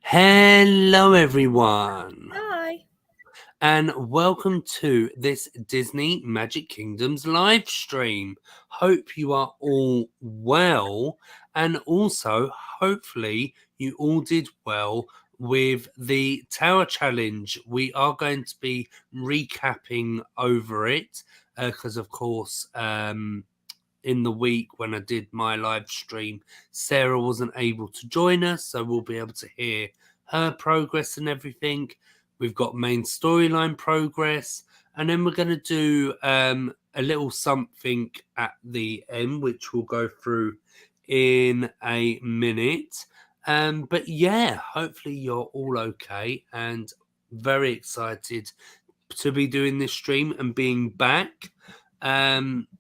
Hello, everyone, Hi. and welcome to this Disney Magic Kingdoms live stream. Hope you are all well, and also hopefully you all did well with the Tower Challenge. We are going to be recapping over it because, of course, in the week when I did my live stream, Sarah wasn't able to join us, so we'll be able to hear her progress and everything. We've got main storyline progress, and then we're going to do a little something at the end, which we'll go through in a minute. But yeah, hopefully you're all okay and very excited to be doing this stream and being back.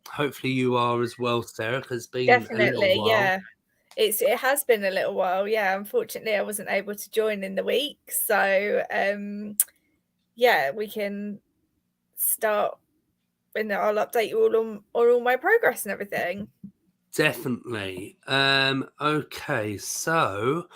Hopefully you are as well, Sarah, 'cause it's been a little Definitely, while. yeah. It has been a little while, yeah. Unfortunately, I wasn't able to join in the week, so yeah, we can start and I'll update you all on all my progress and everything. Definitely. Okay, so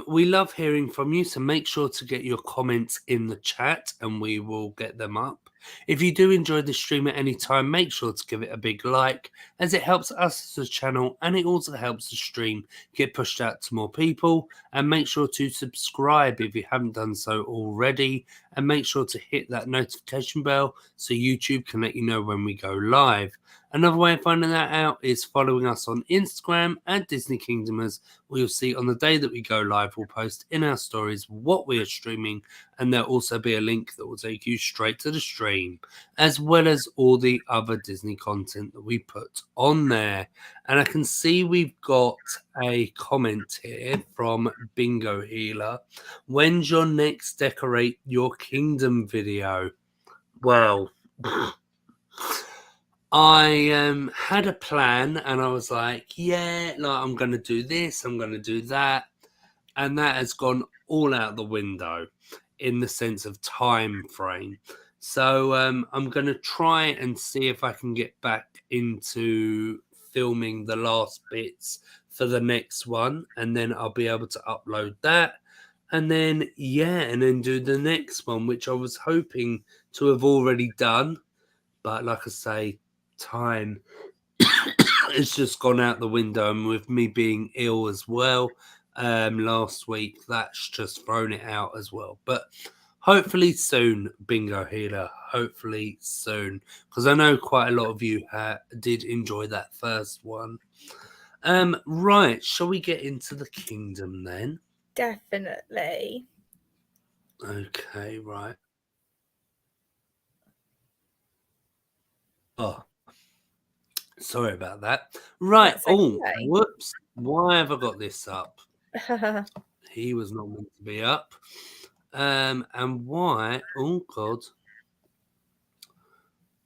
we love hearing from you, so make sure to get your comments in the chat and we will get them up. If you do enjoy the stream at any time, make sure to give it a big like, as it helps us as a channel and it also helps the stream get pushed out to more people. And make sure to subscribe if you haven't done so already, and make sure to hit that notification bell so YouTube can let you know when we go live. Another way of finding that out is following us on Instagram at Disney Kingdomers, where you'll see on the day that we go live, we'll post in our stories what we are streaming, and there'll also be a link that will take you straight to the stream, as well as all the other Disney content that we put on there. And I can see we've got a comment here from Bingo Healer. When's your next Decorate Your Kingdom video? Well, I had a plan and I was like, yeah, like I'm going to do this, I'm going to do that. And that has gone all out the window in the sense of time frame. So I'm going to try and see if I can get back into filming the last bits for the next one. And then I'll be able to upload that. And then, yeah, and then do the next one, which I was hoping to have already done. But like I say, time it's just gone out the window, and with me being ill as well last week, that's just thrown it out as well. But hopefully soon, Bingo Healer, hopefully soon, because I know quite a lot of you did enjoy that first one. Right, shall we get into the kingdom then? Definitely. Okay, right. Oh, sorry about that. Right. That's Oh, okay. whoops. Why have I got this up? He was not meant to be up. And why? Oh, God.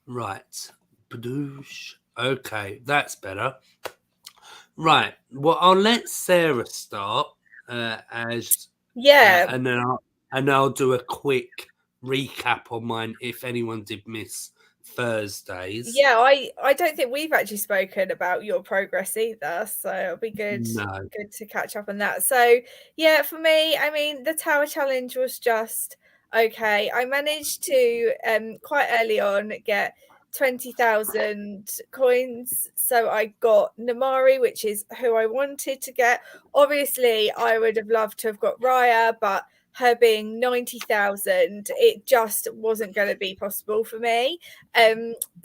Right. Badoosh. Okay, that's better. Right. Well, I'll let Sarah start as, Yeah. and I'll do a quick recap on mine if anyone did miss Thursdays. Yeah, I don't think we've actually spoken about your progress either, so it'll be No. good to catch up on that. So, yeah, for me, I mean, the Tower Challenge was just okay. I managed to quite early on get 20,000 coins, so I got Namari, which is who I wanted to get. Obviously, I would have loved to have got Raya, but her being 90,000, it just wasn't going to be possible for me.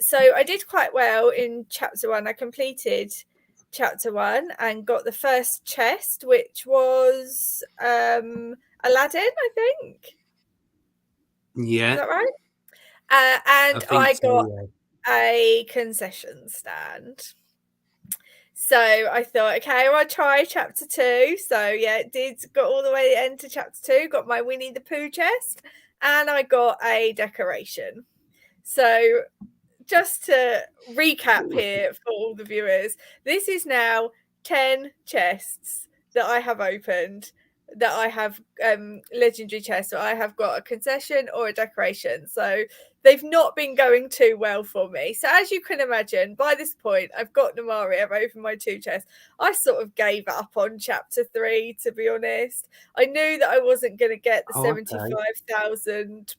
So I did quite well in chapter 1. I completed chapter 1 and got the first chest, which was Aladdin, I think. Yeah. Is that right? And I I got yeah. a concession stand. So I thought, okay, I'll try chapter 2. So yeah, it did got all the way into chapter 2, got my Winnie the Pooh chest, and I got a decoration. So just to recap here for all the viewers, this is now 10 chests that I have opened, that I have legendary chests, or I have got a concession or a decoration. So they've not been going too well for me. So as you can imagine, by this point, I've got Namaria, I've opened my 2 chests. I sort of gave up on chapter 3, to be honest. I knew that I wasn't going to get the Oh, okay. 75,000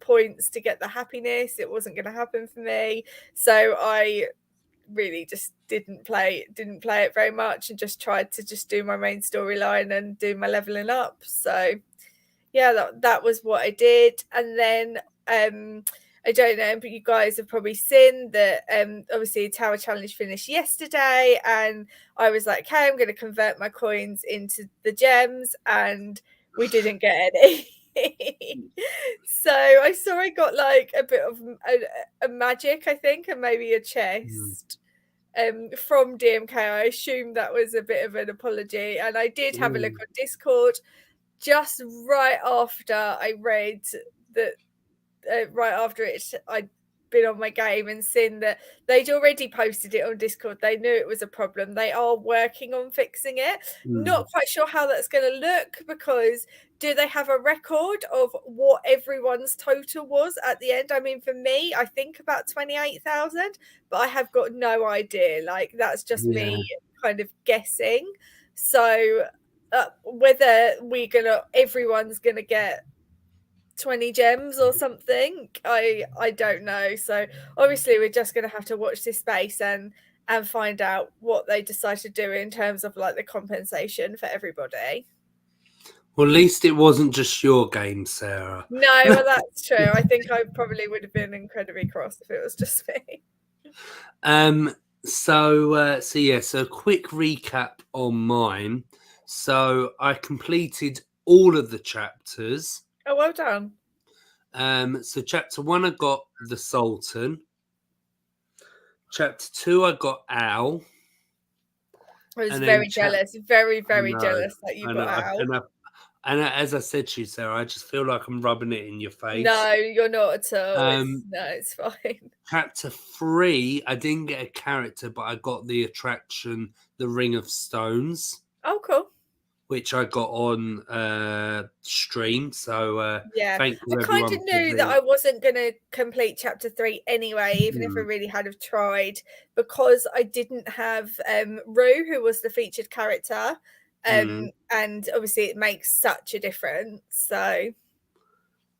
points to get the happiness. It wasn't going to happen for me. So I really just didn't play it very much, and just tried to just do my main storyline and do my leveling up. So yeah, that was what I did. And then I don't know, but you guys have probably seen that obviously Tower Challenge finished yesterday, and I was like, okay, I'm going to convert my coins into the gems, and we didn't get any. So I saw I got like a bit of a magic, I think, and maybe a chest from DMK. I assume that was a bit of an apology, and I did have a look on Discord just right after I read that, right after I'd been on my game and seen that they'd already posted it on Discord. They knew it was a problem. They are working on fixing it. Not quite sure how that's going to look, because do they have a record of what everyone's total was at the end? I mean, for me, I think about 28,000, but I have got no idea. Like, that's just me kind of guessing. So whether everyone's gonna get 20 gems or something, I don't know. So obviously we're just going to have to watch this space and find out what they decide to do in terms of like the compensation for everybody. Well, at least it wasn't just your game, Sarah. No, well, that's true. I think I probably would have been incredibly cross if it was just me. So quick recap on mine. So I completed all of the chapters. Oh, well done. So chapter 1, I got the Sultan. Chapter 2, I got Al. I was very jealous, very jealous that you got Al. And as I said to you, Sarah, I just feel like I'm rubbing it in your face. No, you're not at all. It's fine. Chapter 3, I didn't get a character, but I got the attraction, the Ring of Stones. Oh, cool. Which I got on stream. So yeah, thank you, I kind of knew that I wasn't going to complete chapter 3 anyway, even if I really had have tried, because I didn't have Rue, who was the featured character. And obviously it makes such a difference. So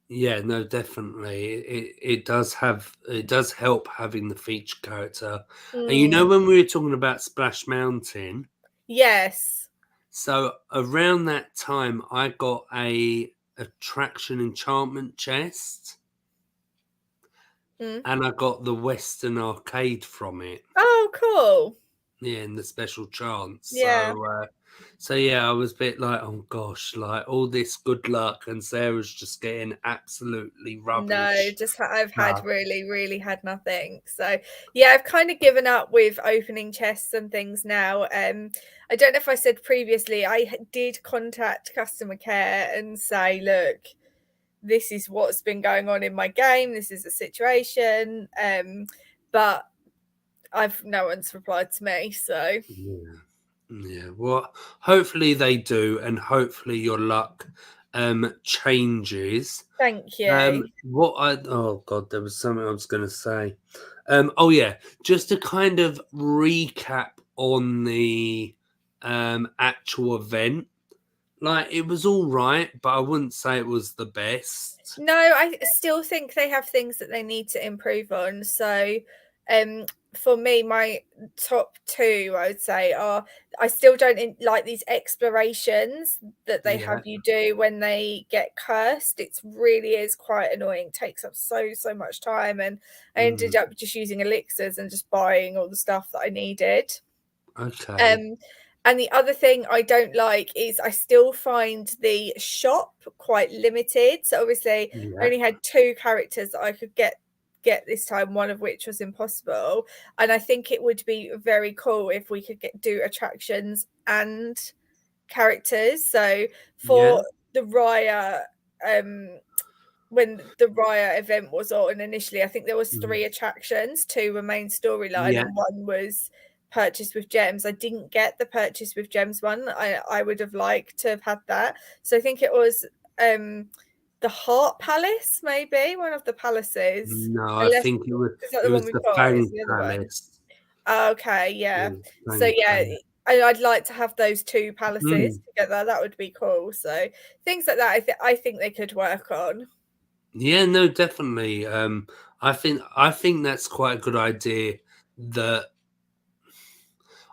yeah, no, definitely it does help having the featured character. And you know, when we were talking about Splash Mountain, yes, so around that time I got a attraction enchantment chest, and I got the Western Arcade from it. Oh, cool. Yeah, in the special chance. Yeah. So yeah, I was a bit like, oh gosh, like all this good luck, and Sarah's just getting absolutely rubbish. No, just I've had really had nothing. So yeah, I've kind of given up with opening chests and things now. I don't know if I said previously, I did contact customer care and say, look, this is what's been going on in my game. This is the situation. But no one's replied to me. So yeah. Well, hopefully they do, and hopefully your luck changes. Thank you. Oh god, there was something I was going to say. Oh yeah, just to kind of recap on the actual event. Like, it was all right, but I wouldn't say it was the best. No, I still think they have things that they need to improve on. So for me, my top 2, I would say, are I still don't like these explorations that they have you do when they get cursed. It really is quite annoying. It takes up so much time, and I ended up just using elixirs and just buying all the stuff that I needed. Okay. And the other thing I don't like is I still find the shop quite limited. So obviously I only had 2 characters that I could get this time, one of which was impossible. And I think it would be very cool if we could do attractions and characters. So for the Raya, when the Raya event was on initially, I think there was 3 attractions. 2 were main storyline and 1 was purchase with gems. I didn't get the purchase with gems one. I would have liked to have had that. So I think it was the Heart Palace, maybe one of the palaces. No, I Unless, think is that it the one was we've the got? Or is Fang the other one? Palace. Okay, yeah. So Fang yeah, Palace. I'd like to have those two palaces together. That would be cool. So things like that, I think they could work on. Yeah, no, definitely. I think that's quite a good idea. That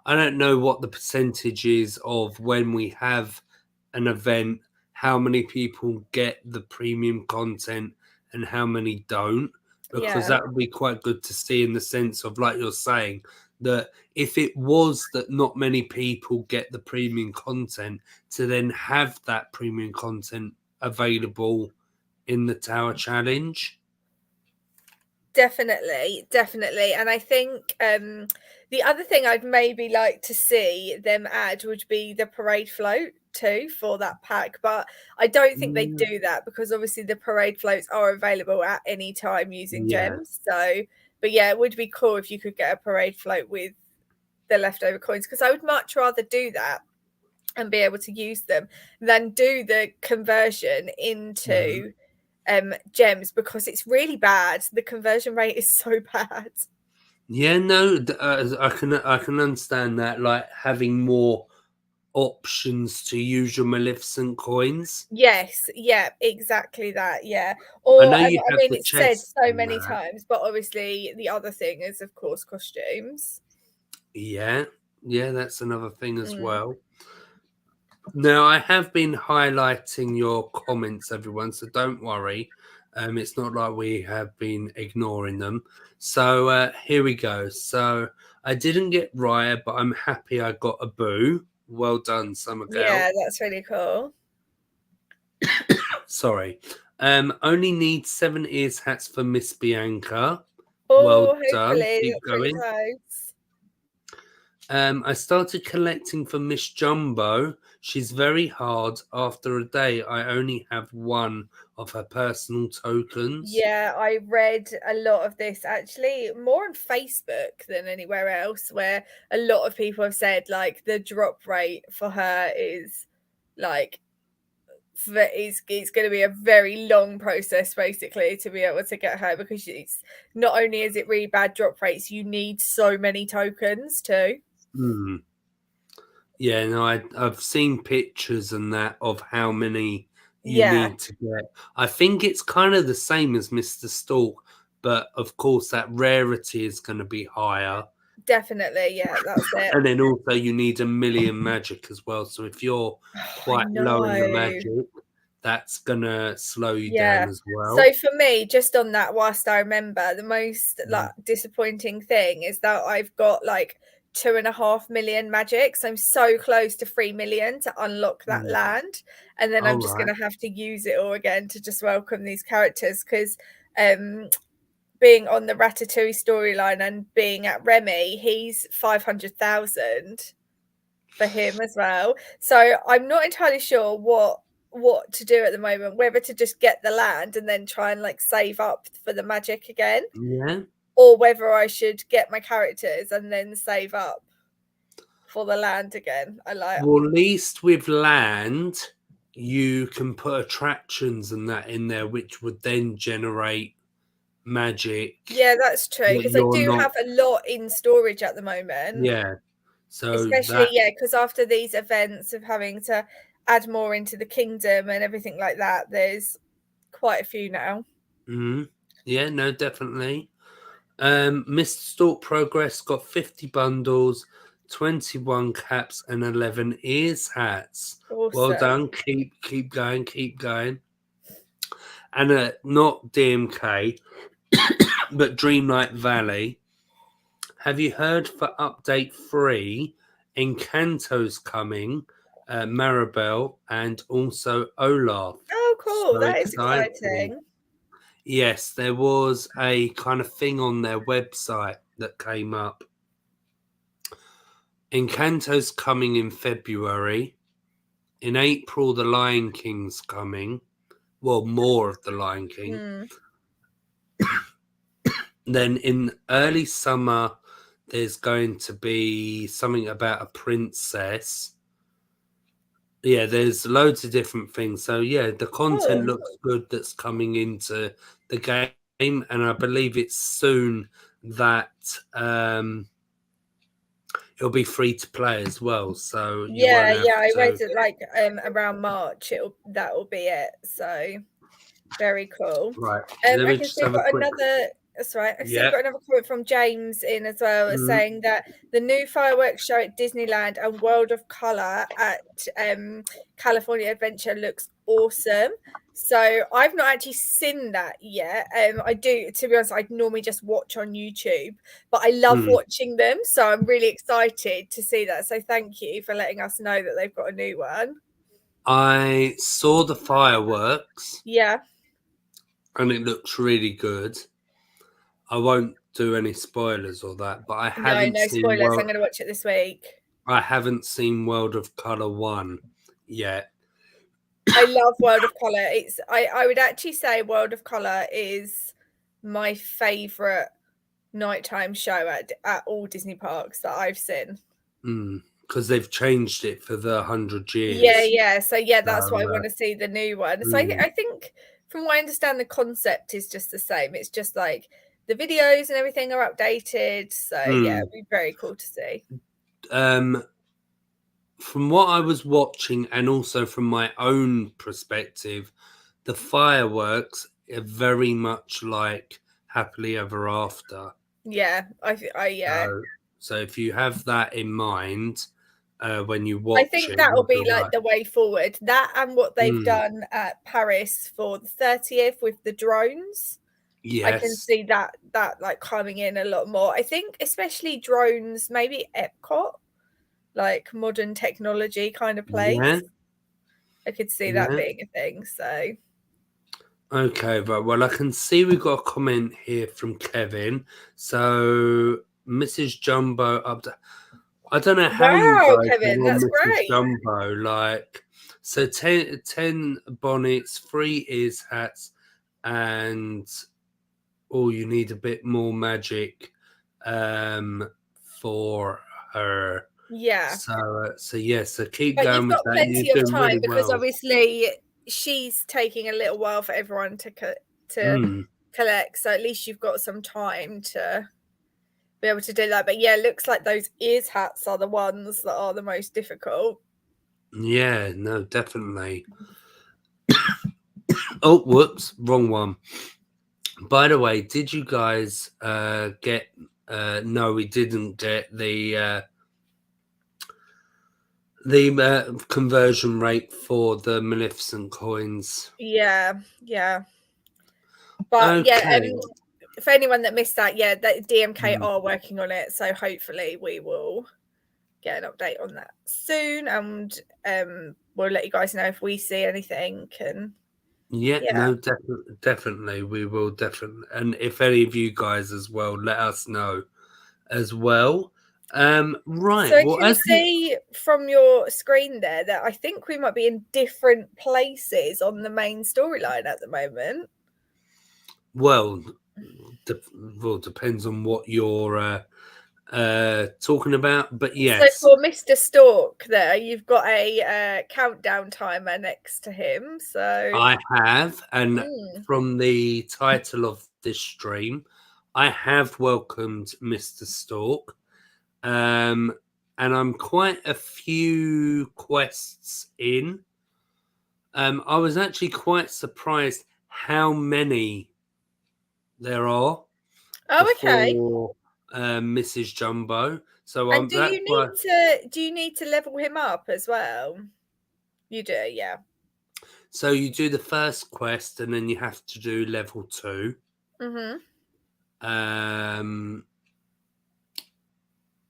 I don't know what the percentage is of when we have an event, how many people get the premium content and how many don't, because Yeah, that would be quite good to see in the sense of, like you're saying, that if it was that not many people get the premium content, to then have that premium content available in the Tower Challenge. definitely. And I think the other thing I'd maybe like to see them add would be the parade float too for that pack, but I don't think they do that because obviously the parade floats are available at any time using Yeah. gems. So, but yeah, it would be cool if you could get a parade float with the leftover coins, because I would much rather do that and be able to use them than do the conversion into gems, because it's really bad. The conversion rate is so bad. Yeah, no, I can understand that, like having more options to use your Maleficent coins. Yes, yeah, exactly that. Yeah. I Or know I you have mean, the it's said chest so and many that. times, but obviously the other thing is, of course, costumes. Yeah, yeah, that's another thing as Mm. well. Now, I have been highlighting your comments, everyone, so don't worry. It's not like we have been ignoring them. So here we go. So I didn't get Raya, but I'm happy I got a Boo. Well done, Summer Girl. Yeah, that's really cool. Sorry. Only need 7 ears hats for Miss Bianca. Oh, Well done. hopefully Keep that's pretty going. close. I started collecting for Miss Jumbo. She's very hard. After a day, I only have one of her personal tokens. Yeah, I read a lot of this actually more on Facebook than anywhere else, where a lot of people have said like the drop rate for her is like it's going to be a very long process basically to be able to get her, because it's not only is it really bad drop rates, you need so many tokens too. Hmm. Yeah, no, I've seen pictures and that of how many you Yeah, need to get. I think it's kind of the same as Mr. Stork, but of course that rarity is going to be higher. definitely. Yeah, that's it. And then also you need a million magic as well. So if you're Oh, I quite low in the know. magic, that's gonna slow you Yeah. down as well. So for me, just on that, whilst I remember, the most like disappointing thing is that I've got like 2.5 million magic. So I'm so close to 3 million to unlock that Mm. land. And then All I'm just right. gonna have to use it all again to just welcome these characters, because being on the Ratatouille storyline and being at Remy, he's 500,000 for him as well. So I'm not entirely sure what to do at the moment, whether to just get the land and then try and like save up for the magic again, Yeah. or whether I should get my characters and then save up for the land again. I like Well, at least with land, you can put attractions and that in there, which would then generate magic yeah, that's true, that because I you're do not. have a lot in storage at the moment, Yeah. So especially that. yeah, because after these events of having to add more into the kingdom and everything like that, there's quite a few now. Mm, yeah. No, definitely. Mr. Stork Progress got 50 bundles, 21 caps, and 11 ears hats. Well Awesome. done. Keep going, keep going. And not DMK, but Dreamlight Valley. Have you heard for update 3? Encanto's coming, Maribel, and also Olaf. Oh, cool. So That is exciting. exciting. Yes, there was a kind of thing on their website that came up. Encanto's coming in February. In April, The Lion King's coming. Well, more of The Lion King. Mm. Then in early summer, there's going to be something about a princess. Yeah, there's loads of different things. So yeah, the content Oh, looks good that's coming into the game, and I believe it's soon that it'll be free to play as well. So you won't have I read to. it like around March. That'll be it. So very cool. Right. Let I me can just see we've have a got quick. another. That's right. I see we've Yeah. got another comment from James in as well, saying that the new fireworks show at Disneyland and World of Color at California Adventure looks awesome. So I've not actually seen that yet. I do, to be honest, I normally just watch on YouTube, but I love watching them. So I'm really excited to see that. So thank you for letting us know that they've got a new one. I saw the fireworks. Yeah. And it looks really good. I won't do any spoilers or that, but I haven't No seen spoilers. I'm going to watch it this week. I haven't seen World of Color 1 yet. I love World of Color. I would actually say World of Color is my favorite nighttime show at all Disney parks that I've seen. Because they've changed it for the 100 years. Yeah. So yeah, that's why I want to see the new one. So I think, from what I understand, the concept is just the same. It's just like the videos and everything are updated. So yeah, it'd be very cool to see. From what I was watching, and also from my own perspective, the fireworks are very much like Happily Ever After. Yeah, yeah. So if you have that in mind when you watch, I think that will be like the way forward. That and what they've done at Paris for the 30th with the drones. Yes. I can see that like coming in a lot more. I think especially drones, maybe Epcot, like modern technology kind of place. Yeah. I could see that being a thing. So okay, right. Well, I can see we've got a comment here from Kevin. So Mrs. Jumbo up to, I don't know how you guys Kevin, that's Mrs. great. Jumbo, like, so 10 bonnets, 3 ears hats, and you need a bit more magic for her. Yeah. So yeah, so keep But going you've with got that. plenty of time really because well. obviously she's taking a little while for everyone to collect. So at least you've got some time to be able to do that. But yeah, it looks like those ears hats are the ones that are the most difficult. Yeah, no, definitely. Oh, whoops, wrong one. By the way, did you guys get no, we didn't get the conversion rate for the Maleficent coins. Yeah. But yeah, for anyone that missed that, yeah, that DMK are working on it, so hopefully we will get an update on that soon, and we'll let you guys know if we see anything. And no, definitely we will, definitely. And if any of you guys as well, let us know as well. Right. So well, I can see from your screen there that I think we might be in different places on the main storyline at the moment. Well, depends on what you're talking about, but yes. So for Mr. Stork there, you've got a countdown timer next to him. So I have, and from the title of this stream, I have welcomed Mr. Stork. And I'm quite a few quests in. I was actually quite surprised how many there are. Oh, okay. Mrs. Jumbo. So and do you need to level him up as well? You do, yeah. So you do the first quest, and then you have to do level 2.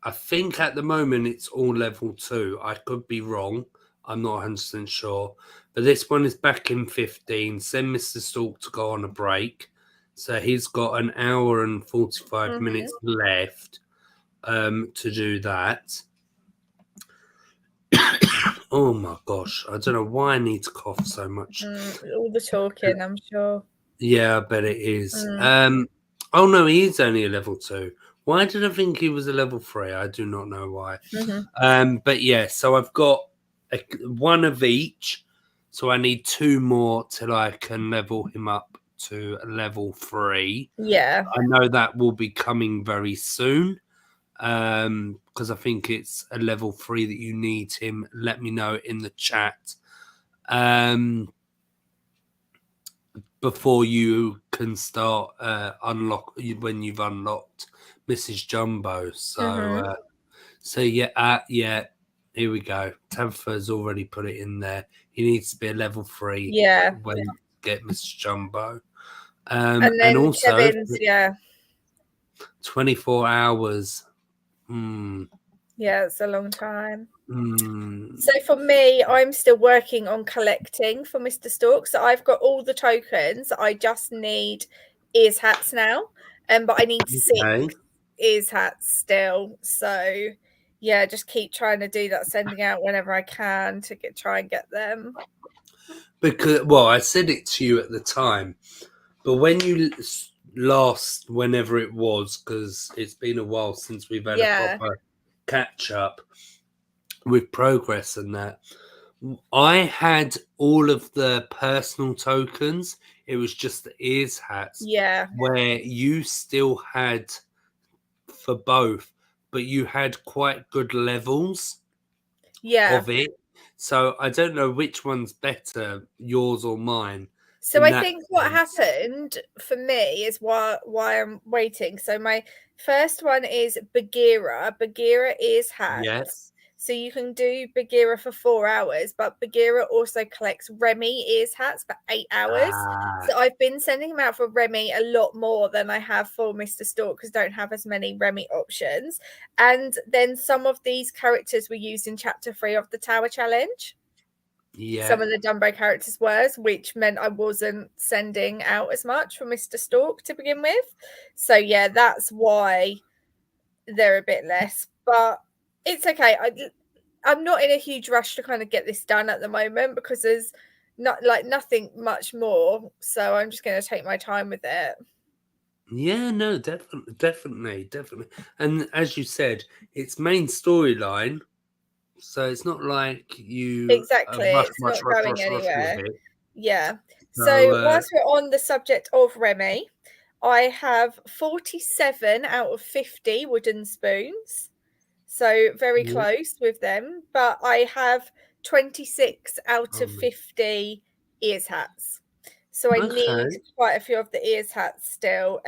I think at the moment it's all level 2. I could be wrong. I'm not 100% sure. But this one is back in 15. Send Mr. Stork to go on a break. So he's got an hour and 45 minutes left to do that. Oh my gosh. I don't know why I need to cough so much. All the talking, I'm sure. Yeah, I bet it is. Oh no, he is only a level 2. Why did I think he was a level 3? I do not know why. Mhm. But yeah, so I've got one of each. So I need 2 more till I can level him up to a level 3. Yeah. I know that will be coming very soon. Because I think it's a level 3 that you need him. Let me know in the chat. Before you can start unlock when you've unlocked Mrs. Jumbo. Mhm. So yeah, yeah, here we go. Tabitha's already put it in there. He needs to be a level 3 Yeah. when you get Mrs. Jumbo. And And then also Kevin's, yeah. 24 hours. Hmm. Yeah, it's a long time. Hmm. So for me, I'm still working on collecting for Mr. Stork. So I've got all the tokens. I just need ears hats now. But I need 6 Okay. ears hats still. So yeah, just keep trying to do that, sending out whenever I can to try and get them. Because, well, I said it to you at the time, but when you last, whenever it was, because it's been a while since we've had a Yeah. proper catch up with progress and that, I had all of the personal tokens. It was just the ears hats Yeah. where you still had for both, but you had quite good levels Yeah. of it. So I don't know which one's better, yours or mine, So in I that think what sense. happened for me is why I'm waiting. So my first one is Bagheera. Bagheera ears Yeah. hats. So you can do Bagheera for 4 hours, but Bagheera also collects Remy ears hats for 8 hours. Ah, So I've been sending him out for Remy a lot more than I have for Mr. Stork because don't have as many Remy options. And then some of these characters were used in chapter 3 of the Tower Challenge. yeah. Some of the Dumbo characters were, which meant I wasn't sending out as much for Mr. Stork to begin with. So yeah, that's why they're a bit less, but it's okay. I'm not in a huge rush to kind of get this done at the moment because there's not like nothing much more. So I'm just going to take my time with it. Yeah, no, definitely, definitely, definitely. And as you said, it's main storyline, so it's not like you Exactly. It's not going rush with anywhere. it. Yeah. So, So whilst we're on the subject of Remy, I have 47 out of 50 wooden spoons. So very yeah, close with them. But I have 26 out of um, 50 ears hats. So I need okay, quite a few of the ears hats still.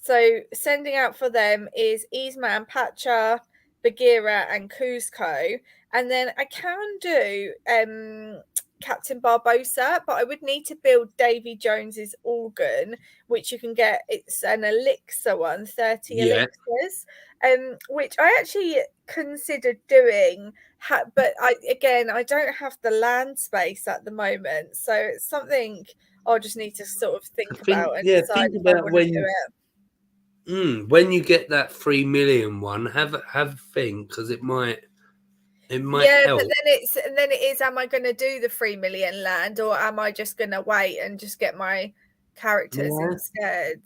So sending out for them is Yzma and Pacha, Bagheera and Kuzco. And then I can do Captain Barbosa, but I would need to build Davy Jones's organ, which you can get. It's an elixir one, 30 yeah, elixirs, which I actually considered doing, but I don't have the land space at the moment, so it's something I'll just need to sort of think about and decide think if I about want to do it. when you get that 3 million one, have a think because it might Yeah, but help. then it is, am I going to do the 3 million land or am I just going to wait and just get my characters Yeah, instead?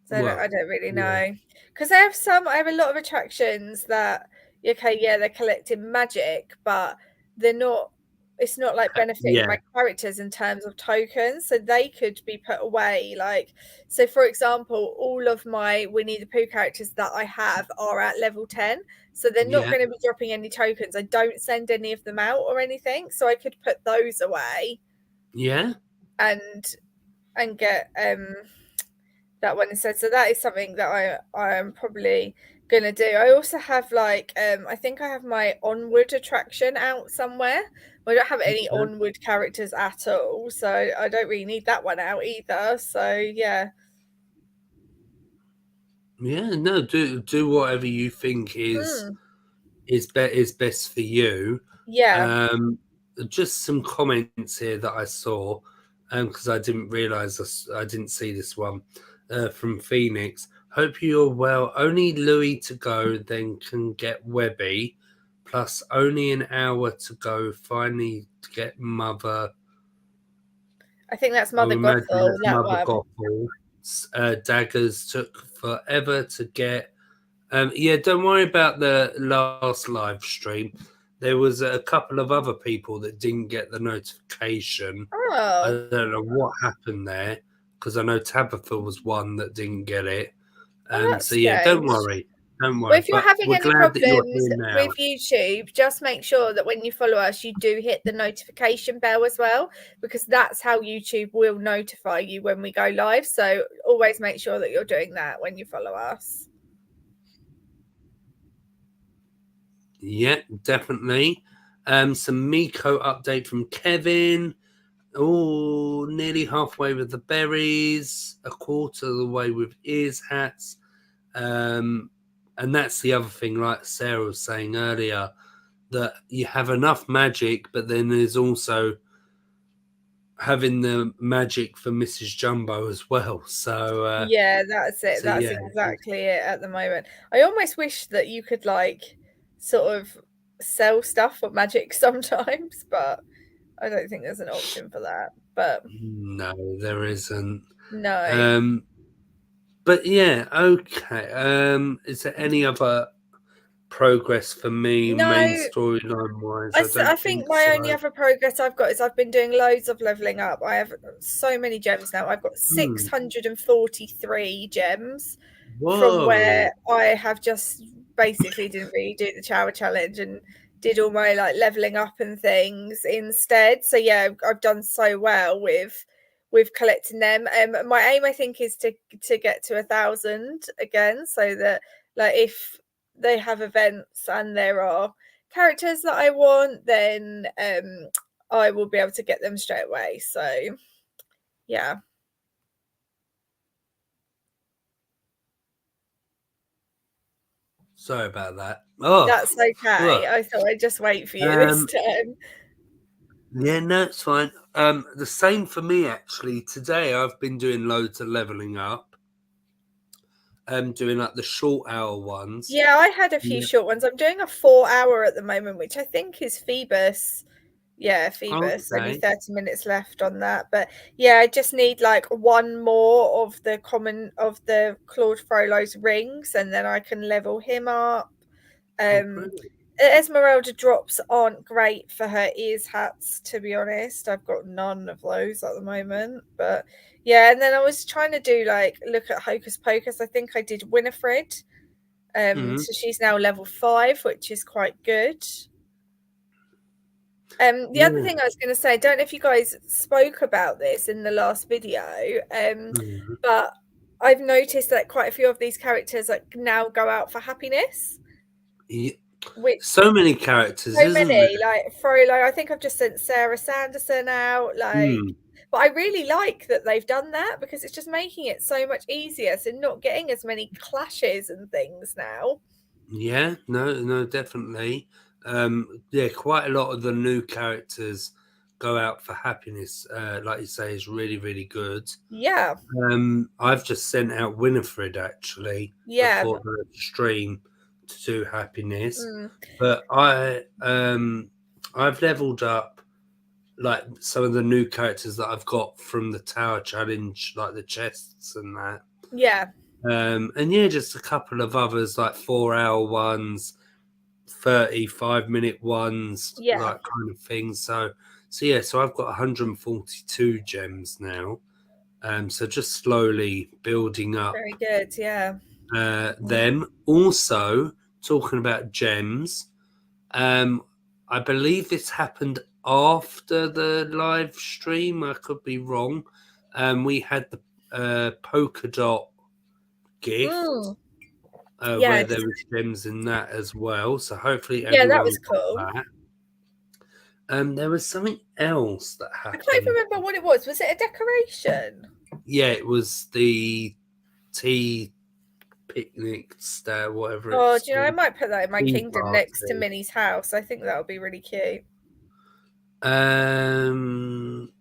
So I well, don't really yeah, know because I have a lot of attractions that okay, yeah, they're collecting magic, but they're not. It's not like benefiting yeah, my characters in terms of tokens, so they could be put away. Like, so for example, all of my Winnie the Pooh characters that I have are at level 10, so they're not yeah, going to be dropping any tokens. I don't send any of them out or anything, so I could put those away yeah. and get that one instead. So that is something that I'm probably gonna do. I also have like I think I have my onward attraction out somewhere. I don't have any Okay. onward characters at all, so I don't really need that one out either. So yeah. Yeah, no, do whatever you think Mm, is best for you. yeah. Um, just some comments here that I saw, because I didn't realize this, I didn't see this one from Phoenix. Hope you're well. Only Louis to go, then can get Webby. Plus, only an hour to go. Finally, to get Mother. I think that's I Mother imagine Gothel, that's that Mother one. Gothel. daggers took forever to get. Yeah, don't worry about the last live stream. There was a couple of other people that didn't get the notification. I Oh, don't know what happened there because I know Tabitha was one that didn't get it. oh, So that's yeah, don't strange. worry, don't Well, worry. if you're But having we're any glad that you're problems here now. with YouTube, just make sure that when you follow us, you do hit the notification bell as well, because that's how YouTube will notify you when we go live. So always make sure that you're doing that when you follow us. Yeah, definitely. Some Miko update from Kevin. Oh, nearly halfway with the berries, a quarter of the way with ears hats. And that's the other thing, like Sarah was saying earlier, that you have enough magic, but then there's also having the magic for Mrs. Jumbo as well. Yeah, that's it. So That's yeah, exactly it at the moment. I almost wish that you could like sort of sell stuff for magic sometimes, but I don't think there's an option for that. But no, there isn't. no. Um, but yeah, okay. Is there any other progress for me, main No, storyline wise? I I don't think think my so. only other progress I've got is I've been doing loads of leveling up. I have so many gems now. I've got Hmm. 643 gems from Whoa. where I have just basically didn't really do the Tower Challenge and did all my like leveling up and things instead. So yeah, I've done so well with collecting them. My aim I think is to get to 1,000 again, so that like if they have events and there are characters that I want, then I will be able to get them straight away. So yeah. Sorry about that. Oh, That's okay. ugh. I thought I'd just wait for you this Um, time. yeah, no, it's fine. The same for me actually. Today I've been doing loads of leveling up. Doing like the short hour ones. Yeah, I had a few Yeah. short ones. I'm doing a 4 hour at the moment, which I think is Phoebus. Yeah, Phoebus. Only Okay. 30 minutes left on that. But yeah, I just need like one more of the Claude Frollo's rings, and then I can level him up. Oh, Um, brilliant. Esmeralda drops aren't great for her ears hats, to be honest. I've got none of those at the moment. But yeah, and then I was trying to do like look at Hocus Pocus. I think I did Winifred. Mhm. So she's now level 5, which is quite good. The other Yeah. thing I was going to say, I don't know if you guys spoke about this in the last video, Mhm. but I've noticed that quite a few of these characters like now go out for happiness, Yeah. which So many characters, so isn't many there? like Frollo. I think I've just sent Sarah Sanderson out, like, Hmm. but I really like that they've done that because it's just making it so much easier. So not getting as many clashes and things now. Yeah, no, definitely. Yeah, quite a lot of the new characters go out for happiness. Like you say, is really, really good. Yeah, I've just sent out Winifred actually yeah. before the stream to do happiness, Mm. but I've leveled up like some of the new characters that I've got from the Tower Challenge, like the chests and that. Yeah, And yeah, just a couple of others like 4 hour ones, 35-minute ones, yeah. like kind of things. So yeah, so I've got 142 gems now. So just slowly building up Very good. Yeah. Mm. them. Also, talking about gems, um, I believe this happened after the live stream. I could be wrong. We had the polka dot gift Mm. where Yes. there was gems in that as well. So hopefully Yeah, that everyone was cool. got that. There was something else that I can't even happened. remember what it was. Was it a decoration? Yeah, it was the tea picnic stare, whatever Oh, it's do you know, I called. might put that in my Tea kingdom next to party. Minnie's house. I think that would be really cute. Um,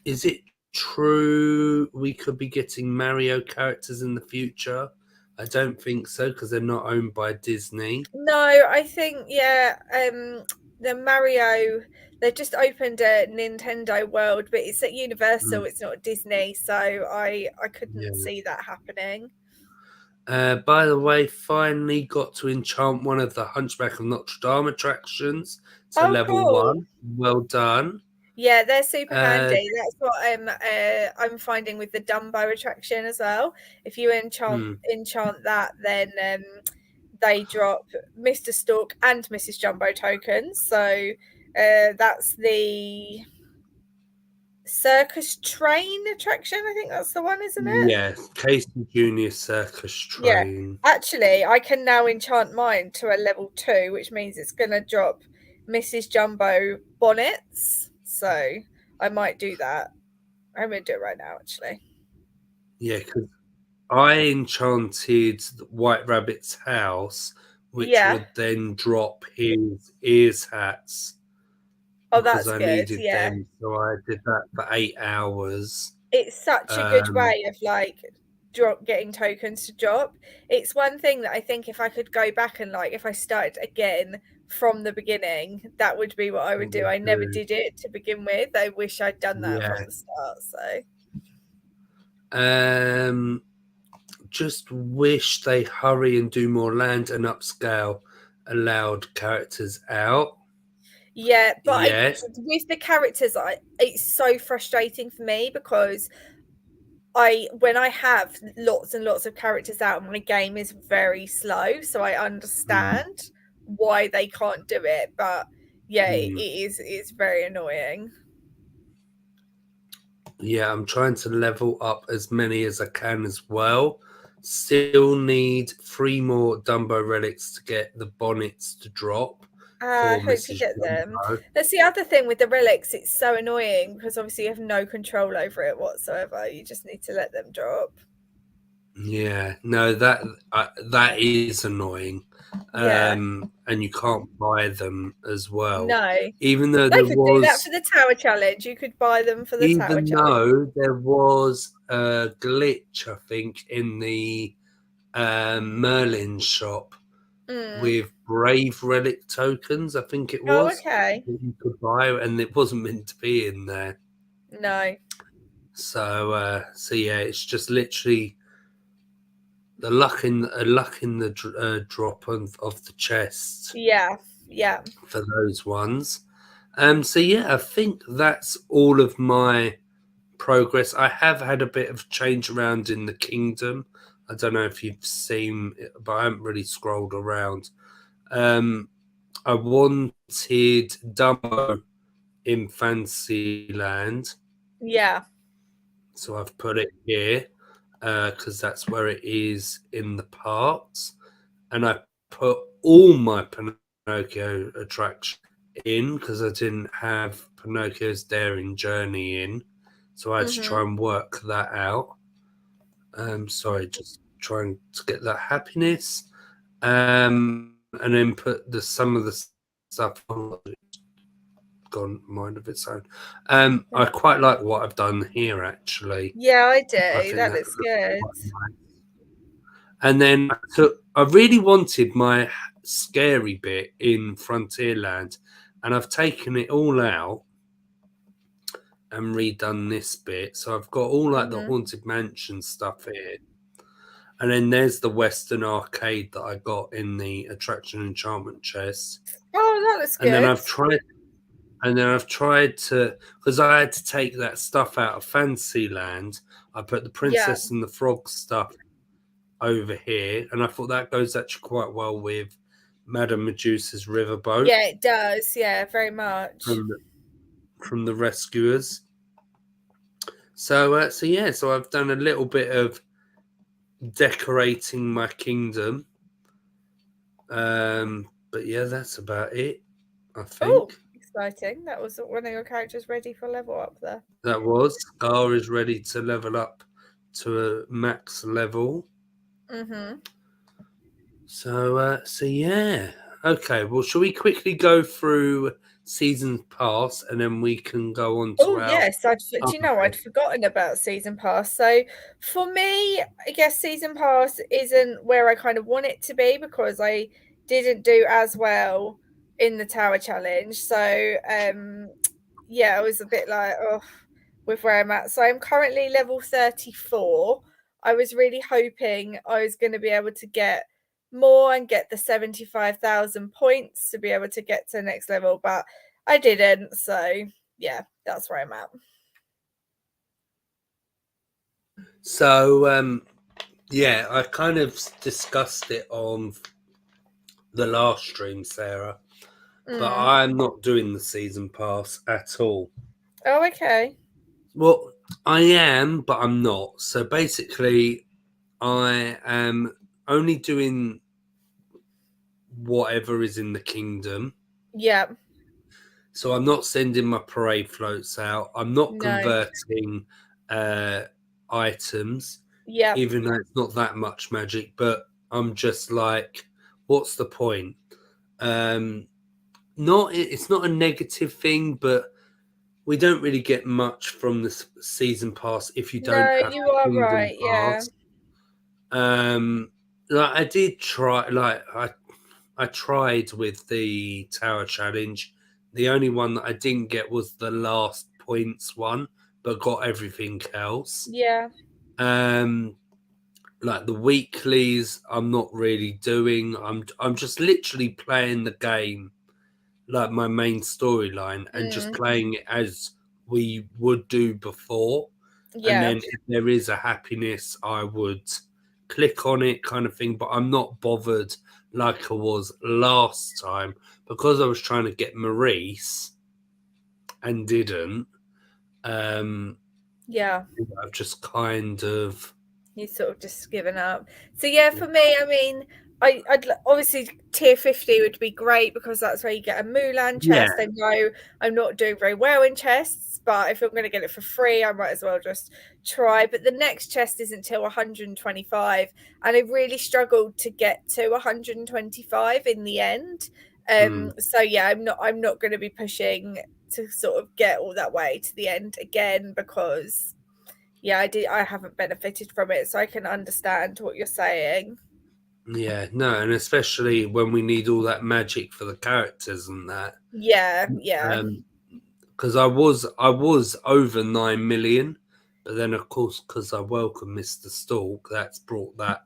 is it true we could be getting Mario characters in the future? I don't think so because they're not owned by Disney. No, I think yeah. the Mario, they've just opened a Nintendo World, but it's at Universal, Mm, it's not Disney, so I couldn't yeah. see that happening. By the way, finally got to enchant one of the Hunchback of Notre Dame attractions to Oh, level cool. 1. Well done. Yeah, they're super Uh, handy. That's what I'm finding with the Dumbo attraction as well. If you hmm, enchant that, then they drop Mr. Stork and Mrs. Jumbo tokens. So that's the circus train attraction. I think that's the one, isn't it? yes, Casey Junior Circus Yeah. Train. Actually, I can now enchant mine to a level 2, which means it's going to drop Mrs. Jumbo bonnets. So I might do that. I'm going to do it right now, actually. Yeah, because I enchanted White Rabbit's house, which Yeah. would then drop his ears hats Oh, because that's I good. needed Yeah. them. So I did that for 8 hours. It's such a good Um, way of getting tokens to drop. It's one thing that I think if I could go back and if I started again from the beginning, that would be what I would do. I never did it to begin with. I wish I'd done that yeah. from the start. So Um, just wish they hurry and do more land and upscale allowed characters out. yeah, but Yes. with the characters, it's so frustrating for me because when I have lots and lots of characters out, my game is very slow, so I Mm, understand why they can't do it. But yeah, mm. it's very annoying. Yeah, I'm trying to level up as many as I can as well. Still need 3 more Dumbo relics to get the bonnets to drop I for hope you Mrs. get them. Jumbo. That's the other thing with the relics, it's so annoying because obviously you have no control over it whatsoever. You just need to let them drop. Yeah, no, that is annoying, Yeah. and you can't buy them as well. No. Even though They there could do that for was, the tower challenge. You could buy them for the tower even challenge. though there was a glitch, I think, in the Merlin shop Mm. with Brave Relic tokens, I think it Oh, was, okay. that you could buy, and it wasn't meant to be in there. No. So yeah, it's just literally the luck in the drop of the chest Yeah. Yeah. for those ones. So yeah, I think that's all of my progress. I have had a bit of change around in the kingdom. I don't know if you've seen it, but I haven't really scrolled around. I wanted Dumbo in Fantasyland, Yeah. so I've put it here because that's where it is in the parks, and I put all my Pinocchio attraction in because I didn't have Pinocchio's Daring Journey in, so I had to try Mhm. and work that out. Sorry, just trying to get that happiness, and then put some of the stuff on. Gone mind of its own. I quite like what I've done here. Actually, Yeah, I I do. think That that looks looks good. quite nice. And then I really wanted my scary bit in Frontierland, and I've taken it all out and redone this bit. So I've got all like the Mhm. Haunted Mansion stuff here. And then there's the Western Arcade that I got in the Attraction Enchantment chest. Oh, that looks And then good. I've tried to, because I had to take that stuff out of Fantasyland. I put the Yeah. Princess and the Frog stuff over here, and I thought that goes actually quite well with Madame Medusa's riverboat Yeah, it does. Yeah, very much. from the Rescuers. So yeah, so I've done a little bit of decorating my kingdom. But yeah, that's about it. I Oh, think exciting. That was one of your characters ready for level up there. that was Scar is ready to level up to a max level. Mhm. So yeah. Okay, well, shall we quickly go through seasons past and then we can go on Oh to our yes, do you other know I'd bit? forgotten about season pass. So for me, I guess season pass isn't where I kind of want it to be because I didn't do as well in the tower challenge. So yeah, I was a bit like, oh, with where I'm at. So I'm currently level 34. I was really hoping I was going to be able to get more and get the 75,000 points to be able to get to the next level, but I didn't. So yeah, that's where I'm at. So yeah, I kind of discussed it on the last stream, Sarah, but Mm. I'm not doing the season pass at all. Oh, okay. Well, I am, but I'm not. So basically, I am only doing whatever is in the kingdom. Yeah. So I'm not sending my parade floats out. I'm not No. converting uh, items, Yeah. even though it's not that much magic. But I'm just like, what's the point? Not it's not a negative thing, but we don't really get much from the season pass if you don't No, have you the are kingdom right. Yeah. pass. Like I did try, like I tried with the tower challenge. The only one that I didn't get was the last points one, but got everything else. Yeah. Um, like the weeklies, I'm not really doing. I'm just literally playing the game like my main storyline and just Mm. playing it as we would do before. And Yeah. then if there is a happiness, I would click on it, kind of thing. But I'm not bothered like I was last time because I was trying to get Maurice and didn't. Um, Yeah. I've just kind of He's sort of just given up. So yeah, for me, I mean, obviously tier 50 would be great because that's where you get a Mulan yeah, chest. I know I'm not doing very well in chests, but if I'm going to get it for free, I might as well just try. But the next chest isn't till 125, and I really struggled to get to 125 in the end. So yeah, I'm not going to be pushing to sort of get all that way to the end again because yeah, I haven't benefited from it, so I can understand what you're saying. yeah, no, and especially when we need all that magic for the characters and that. Yeah, yeah. Um, because I was over 9 million, but then of course because I welcome Mr. Stork, that's brought that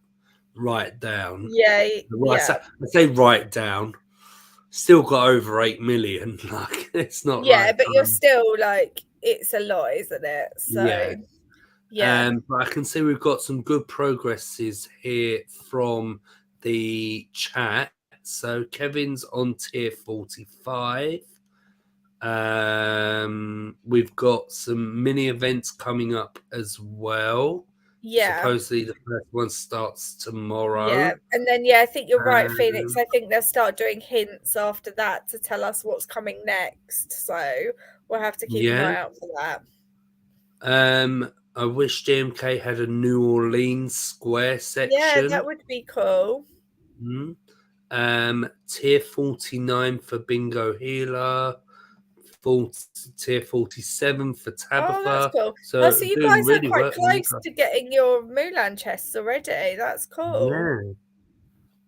right down. Yeah, Well, yeah. I say right down. Still got over 8 million. Like it's not Yeah, like but you're still like it's a lot, isn't it? yeah. So, yeah. But I can see we've got some good progresses here from the chat. So Kevin's on tier 45. We've got some mini events coming up as well. Yeah. Supposedly the first one starts Yeah. tomorrow. And then yeah, I think you're right, Phoenix. Um, I think they'll start doing hints after that to tell us what's coming next. So we'll have to keep an yeah. eye out for that. I wish DMK had a New Orleans Square Yeah, that section. would be cool. Tier 49 for Bingo Healer. 40, tier 47 for Oh, that's Tabitha. cool. Oh, So so you doing guys are really quite well. close to getting your Mulan chests already. That's cool.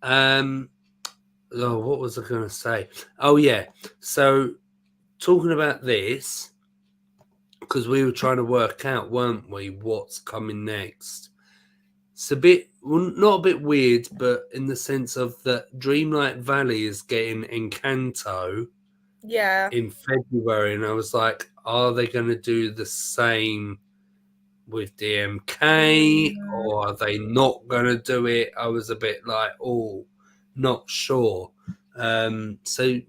Yeah. Oh, what was I going to say? Oh, yeah. So talking about this, because we were trying to work out, weren't we, what's coming next? It's a bit, well, not a bit weird, but in the sense of that Dreamlight Valley is getting Encanto Yeah. in February, and I was like, are they going to do the same with DMK, Mm, or are they not going to do it? I was a bit like, oh, not sure. So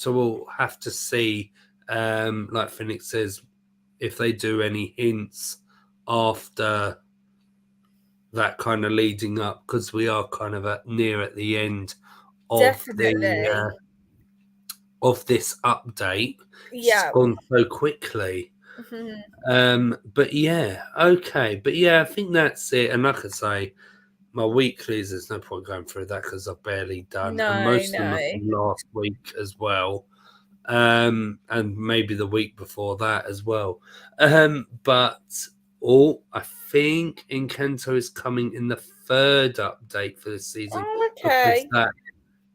we'll have to see. Like Phoenix says, if they do any hints after that, kind of leading up, because we are kind of near at the end of the definitely. of this update. It's Yeah. gone so quickly. Mhm. But yeah, okay. But yeah, I think that's it. And like I say, my weeklies, there's no point going through that because I've barely done. And No, most of them are no. from last week as well. And maybe the week before that as well. But I think Encanto is coming in the third update for this season Oh, because okay.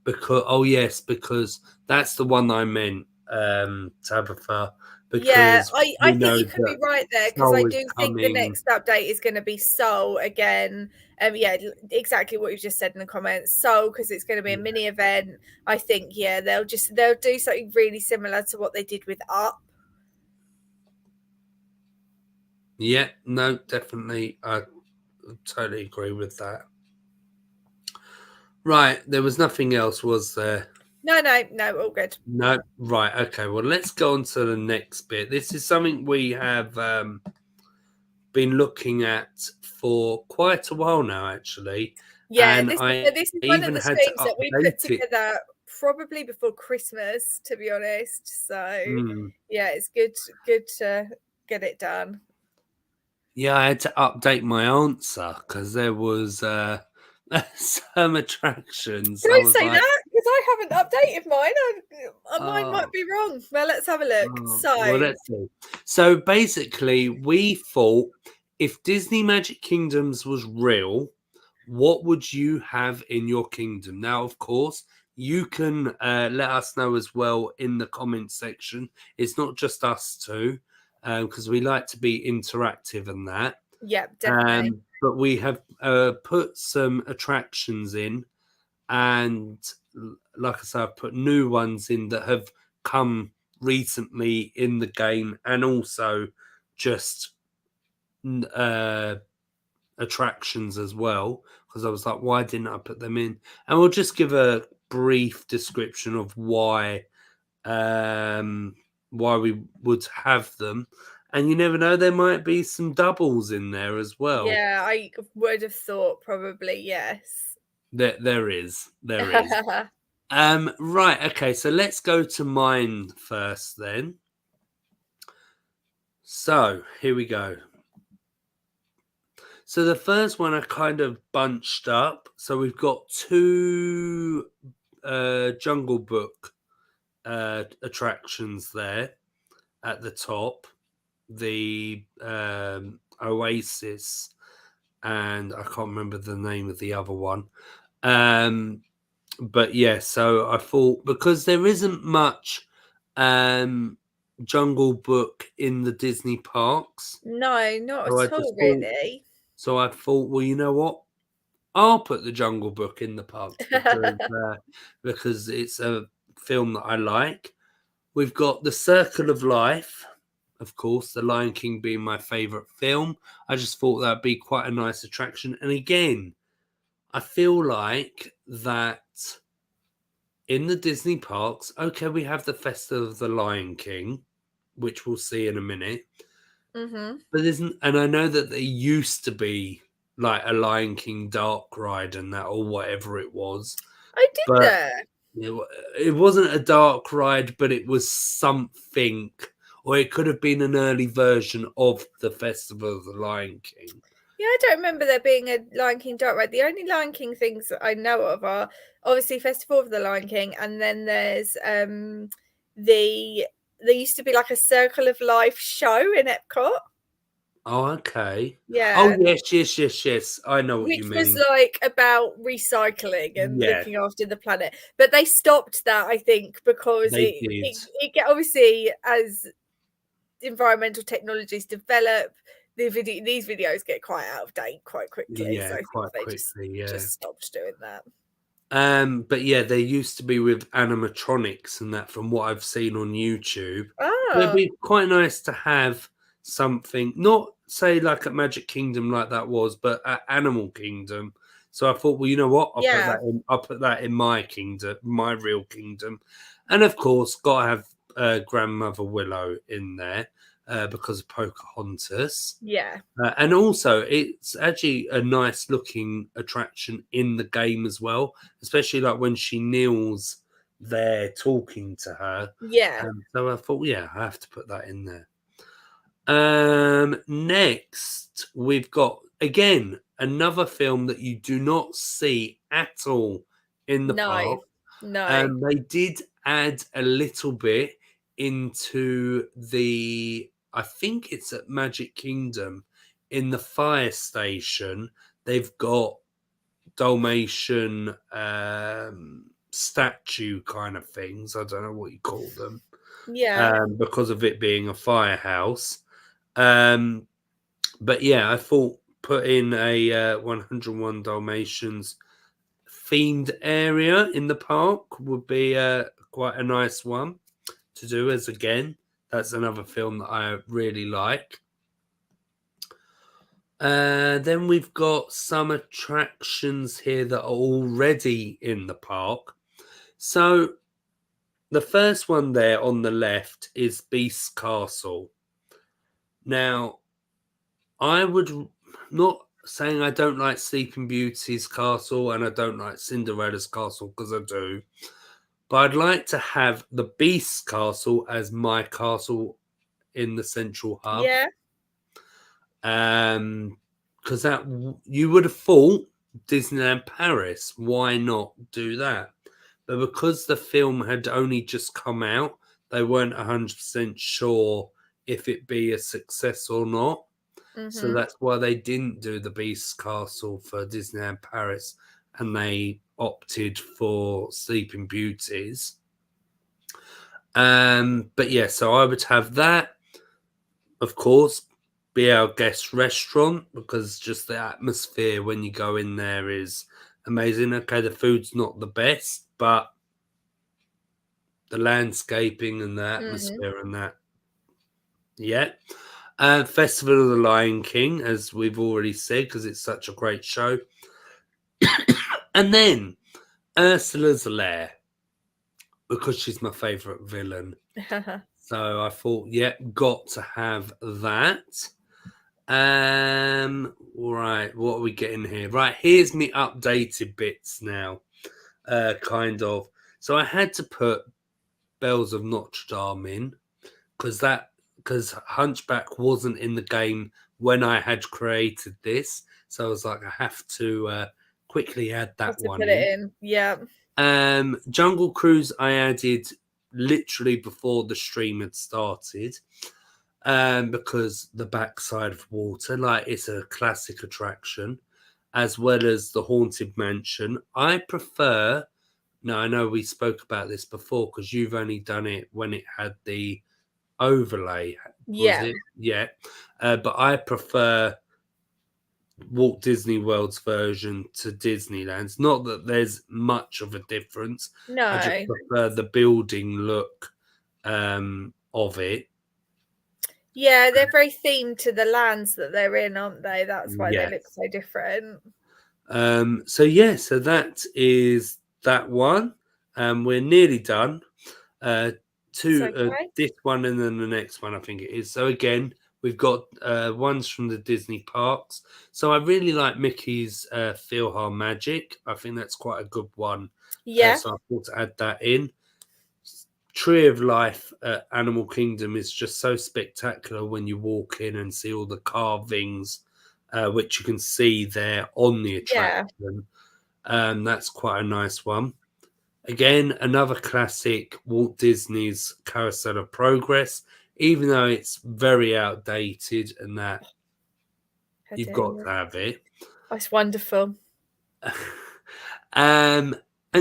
because that's the one I meant, Tabitha. Yeah, Because I we think know you could be that right there because I Soul is do think the coming. next update is going to be Soul again. Yeah, exactly what you just said in the comments. Soul because it's going to be a mini event. I think they'll do something really similar to what they did with Up. Yeah, no, definitely, I totally agree with that. Right, there was nothing else, was there? No, all good. No, right, okay. Well, let's go on to the next bit. This is something we have been looking at for quite a while now, actually, Yeah, and this I is one of even the had to streams that we put update it. together probably before Christmas, to be honest. So yeah, it's good to get it done. Yeah, I had to update my answer because there was some attractions. I Don't was say like, that because I haven't updated mine. Mine might oh, be wrong. Well, let's have a look. well, So, let's see. So basically, we thought if Disney Magic Kingdoms was real, what would you have in your kingdom? Now, of course, you can let us know as well in the comment section. It's not just us two, because we like to be interactive and that. yeah, definitely. But we have put some attractions in, and like I said, I've put new ones in that have come recently in the game, and also just attractions as well. Because I was like, why didn't I put them in? And we'll just give a brief description of why we would have them. And you never know, there might be some doubles in there as well. Yeah, I would have thought probably yes. There is. Right, okay, so let's go to mine first then. So here we go. So the first one I kind of bunched up. So we've got two Jungle Book attractions there at the top. The Oasis, and I can't remember the name of the other one. But yeah, so I thought because there isn't much Jungle Book in the Disney parks, No, not so I at just all, thought, really. well, you know what? I'll put the Jungle Book in the parks because it's a film that I like. We've got The Circle of Life, of course, The Lion King being my favorite film. I just thought that'd be quite a nice attraction. And again, I feel like that in the Disney parks, okay, we have the Festival of the Lion King, which we'll see in a minute. But and I know that there used to be like a Lion King dark ride and that, or whatever it was. I did But there. it wasn't a dark ride, but it was something, or it could have been an early version of the Festival of the Lion King. Yeah, I don't remember there being a Lion King dark ride. The only Lion King things that I know of are obviously Festival of the Lion King, and then there's there used to be like a Circle of Life show in Epcot. Oh, okay. Oh, Yeah, yes. I know what you which was mean. like about recycling and Yeah, looking after the planet. But they stopped that, I think, because they did. it get obviously as environmental technologies develop, these videos get quite out of date quite quickly. So Yeah, I think quite they quickly. Yeah. just stopped doing that. But yeah, there used to be with animatronics and that from what I've seen on YouTube. So it'd Oh, be quite nice to have something, not say like at Magic Kingdom like that was, but at Animal Kingdom. So I thought, well, you know what? yeah, I'll put that in my kingdom, my real kingdom. And of course, gotta have Grandmother Willow in there because of Pocahontas. yeah, And also, it's actually a nice looking attraction in the game as well, especially like when she kneels there talking to her. yeah. So I thought, yeah, I have to put that in there. Next, we've got again another film that you do not see at all in the No, park. no. They did add a little bit into I think it's at Magic Kingdom in the fire station. They've got Dalmatian statue kind of things. I don't know what you call them. Yeah. Because of it being a firehouse. But yeah, I thought put in a 101 Dalmatians themed area in the park would be quite a nice one to do, as again, that's another film that I really like. Then we've got some attractions here that are already in the park. So the first one there on the left is Beast Castle. Now, I would not saying I don't like Sleeping Beauty's castle and I don't like Cinderella's castle, because I do. But I'd like to have the Beast Castle as my castle in the central hub. Yeah. Because that you would have thought Disneyland Paris, why not do that? But because the film had only just come out, they weren't 100% sure if it be a success or not. So Mm-hmm. that's why they didn't do the Beast Castle for Disneyland Paris, and they opted for Sleeping Beauties. But yeah, so I would have that, of course, be our guest restaurant, because just the atmosphere when you go in there is amazing. Okay, the food's not the best, but the landscaping and the Mm-hmm. atmosphere and that, yeah. Festival of the Lion King, as we've already said, because it's such a great show. And then Ursula's Lair, because she's my favourite villain. So I thought, yeah, got to have that. Right, what are we getting here? Right, here's me updated bits now. Kind of. So I had to put Bells of Notre Dame in, because Hunchback wasn't in the game when I had created this. So I was like, I have to quickly add that Have to one put in. it in. Yeah. Jungle Cruise I added literally before the stream had started, because the backside of water, like, it's a classic attraction, as well as the Haunted Mansion. I prefer. Now I know we spoke about this before because you've only done it when it had the overlay. Was Yeah. it? Yeah. But I prefer Walt Disney World's version to Disneyland's. Not that there's much of a difference. I just No. prefer the building look of it. Yeah, they're very themed to the lands that they're in, aren't they? That's why they Yes. look so different. So yeah, so that is that one. We're nearly done. It's To okay. this one and then the next one, I think it is. So again, we've got ones from the Disney parks. So I really like Mickey's PhilharMagic. I think that's quite a good one. Yeah. So I thought to add that in. Tree of Life at Animal Kingdom is just so spectacular when you walk in and see all the carvings, which you can see there on the Yeah. attraction. That's quite a nice one. Again, another classic, Walt Disney's Carousel of Progress, even though it's very outdated and that I you've got do. to have it. Oh, it's wonderful. And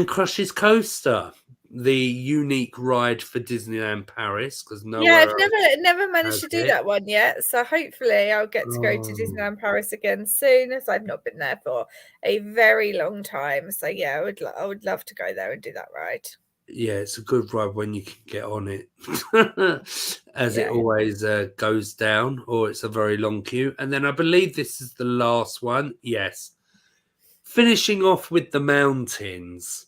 Crush's Coaster, the unique ride for Disneyland Paris, because Yeah, nowhere I've else never managed has to do it. that one yet. So hopefully I'll get to go to Oh, Disneyland Paris again soon, as I've not been there for a very long time. So yeah, I would love to go there and do that ride. yeah, it's a good ride when you can get on it, as it Yeah. always goes down, or it's a very long queue. And then I believe this is the last one. Yes. Finishing off with the mountains.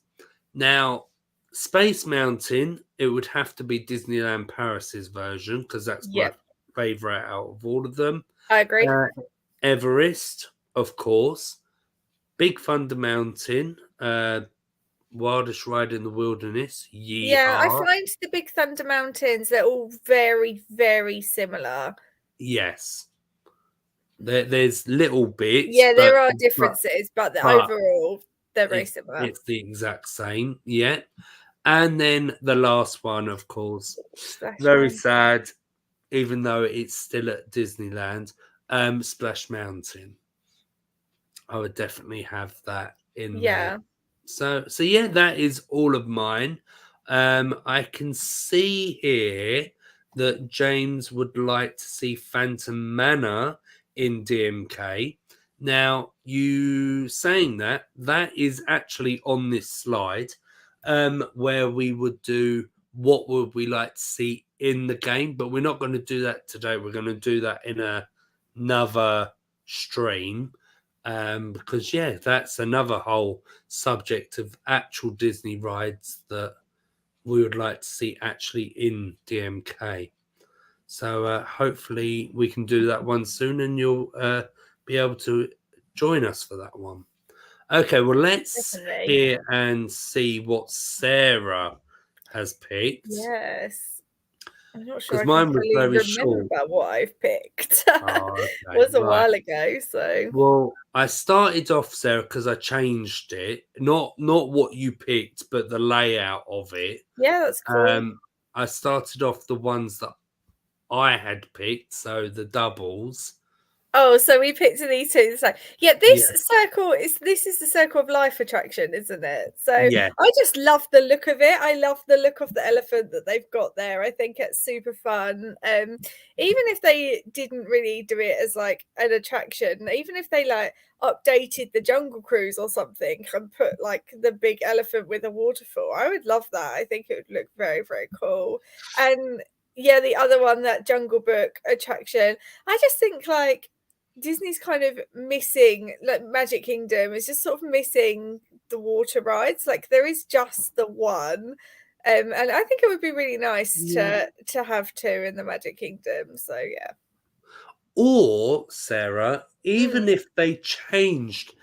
Now, Space Mountain, it would have to be Disneyland Paris's version, because that's my Yep. favorite out of all of them. I agree. Everest, of course. Big Thunder Mountain, Wildest Ride in the Wilderness. Yeah, I Yeehaw. find the Big Thunder Mountains, they're all very, very similar. Yes. There's little bits, Yeah, but there are differences, but but overall, they're very it's similar. it's the exact same. Yeah. And then the last one, of course, Splash very Mountain. sad, even though it's still at Disneyland, Splash Mountain. I would definitely have that in there. Yeah. So yeah, that is all of mine. I can see here that James would like to see Phantom Manor in DMK. Now, you saying that is actually on this slide, where we would do what would we like to see in the game, but we're not going to do that today. We're going to do that in another stream. Because yeah, that's another whole subject of actual Disney rides that we would like to see actually in DMK. So hopefully we can do that one soon, and you'll be able to join us for that one. Okay, well let's Definitely. hear and see what Sarah has picked. Yes. I'm not sure Because I can mine was fully very remember short. what I've picked. Oh, It okay, was a right. while ago, so Well, I started off, Sarah, because I changed it. Not what you picked, but the layout of it. yeah, that's cool. I started off the ones that I had picked, so the doubles. Oh, so we picked these two. So yeah, Yeah, this is the Circle of Life attraction, isn't it? So yeah, I just love the look of it. I love the look of the elephant that they've got there. I think it's super fun. Even if they didn't really do it as like an attraction, even if they like updated the Jungle Cruise or something and put like the big elephant with a waterfall, I would love that. I think it would look very, very cool. And yeah, the other one, that Jungle Book attraction, I just think like Disney's kind of missing, like Magic Kingdom is just sort of missing the water rides. Like there is just the one. And I think it would be really nice yeah. to have two in the Magic Kingdom. So yeah. Or Sarah, even Mm. if they changed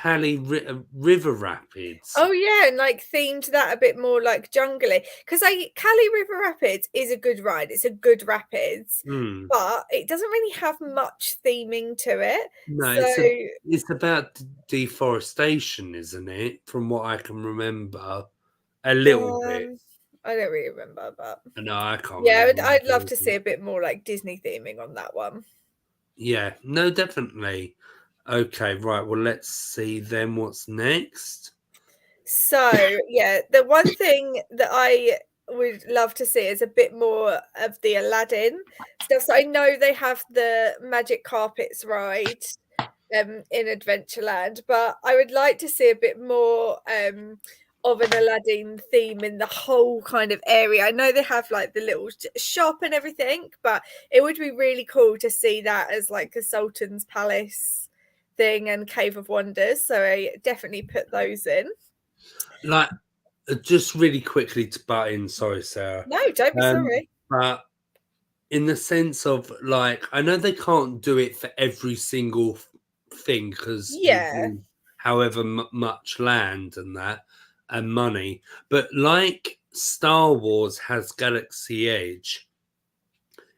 River Rapids. Oh yeah, and like themed that a bit more like jungly. Because Cali River Rapids is a good ride. It's a good rapids, Hmm. but it doesn't really have much theming to it. No, So it's about deforestation, isn't it? From what I can remember, a little bit. um I don't really remember, but No, I can't yeah, remember. I'd love to see a bit more like Disney theming on that one. Yeah, no, definitely. Okay, right. Well, let's see then what's next. So, yeah, the one thing that I would love to see is a bit more of the Aladdin stuff. So I know they have the Magic Carpets ride in Adventureland, but I would like to see a bit more of an Aladdin theme in the whole kind of area. I know they have like the little shop and everything, but it would be really cool to see that as like a Sultan's Palace thing and Cave of Wonders. So I definitely put those in. Like, just really quickly to butt in, sorry, Sarah. No, don't be sorry. But in the sense of like, I know they can't do it for every single thing because you'd Yeah, need however much land and that and money, but like Star Wars has Galaxy Edge,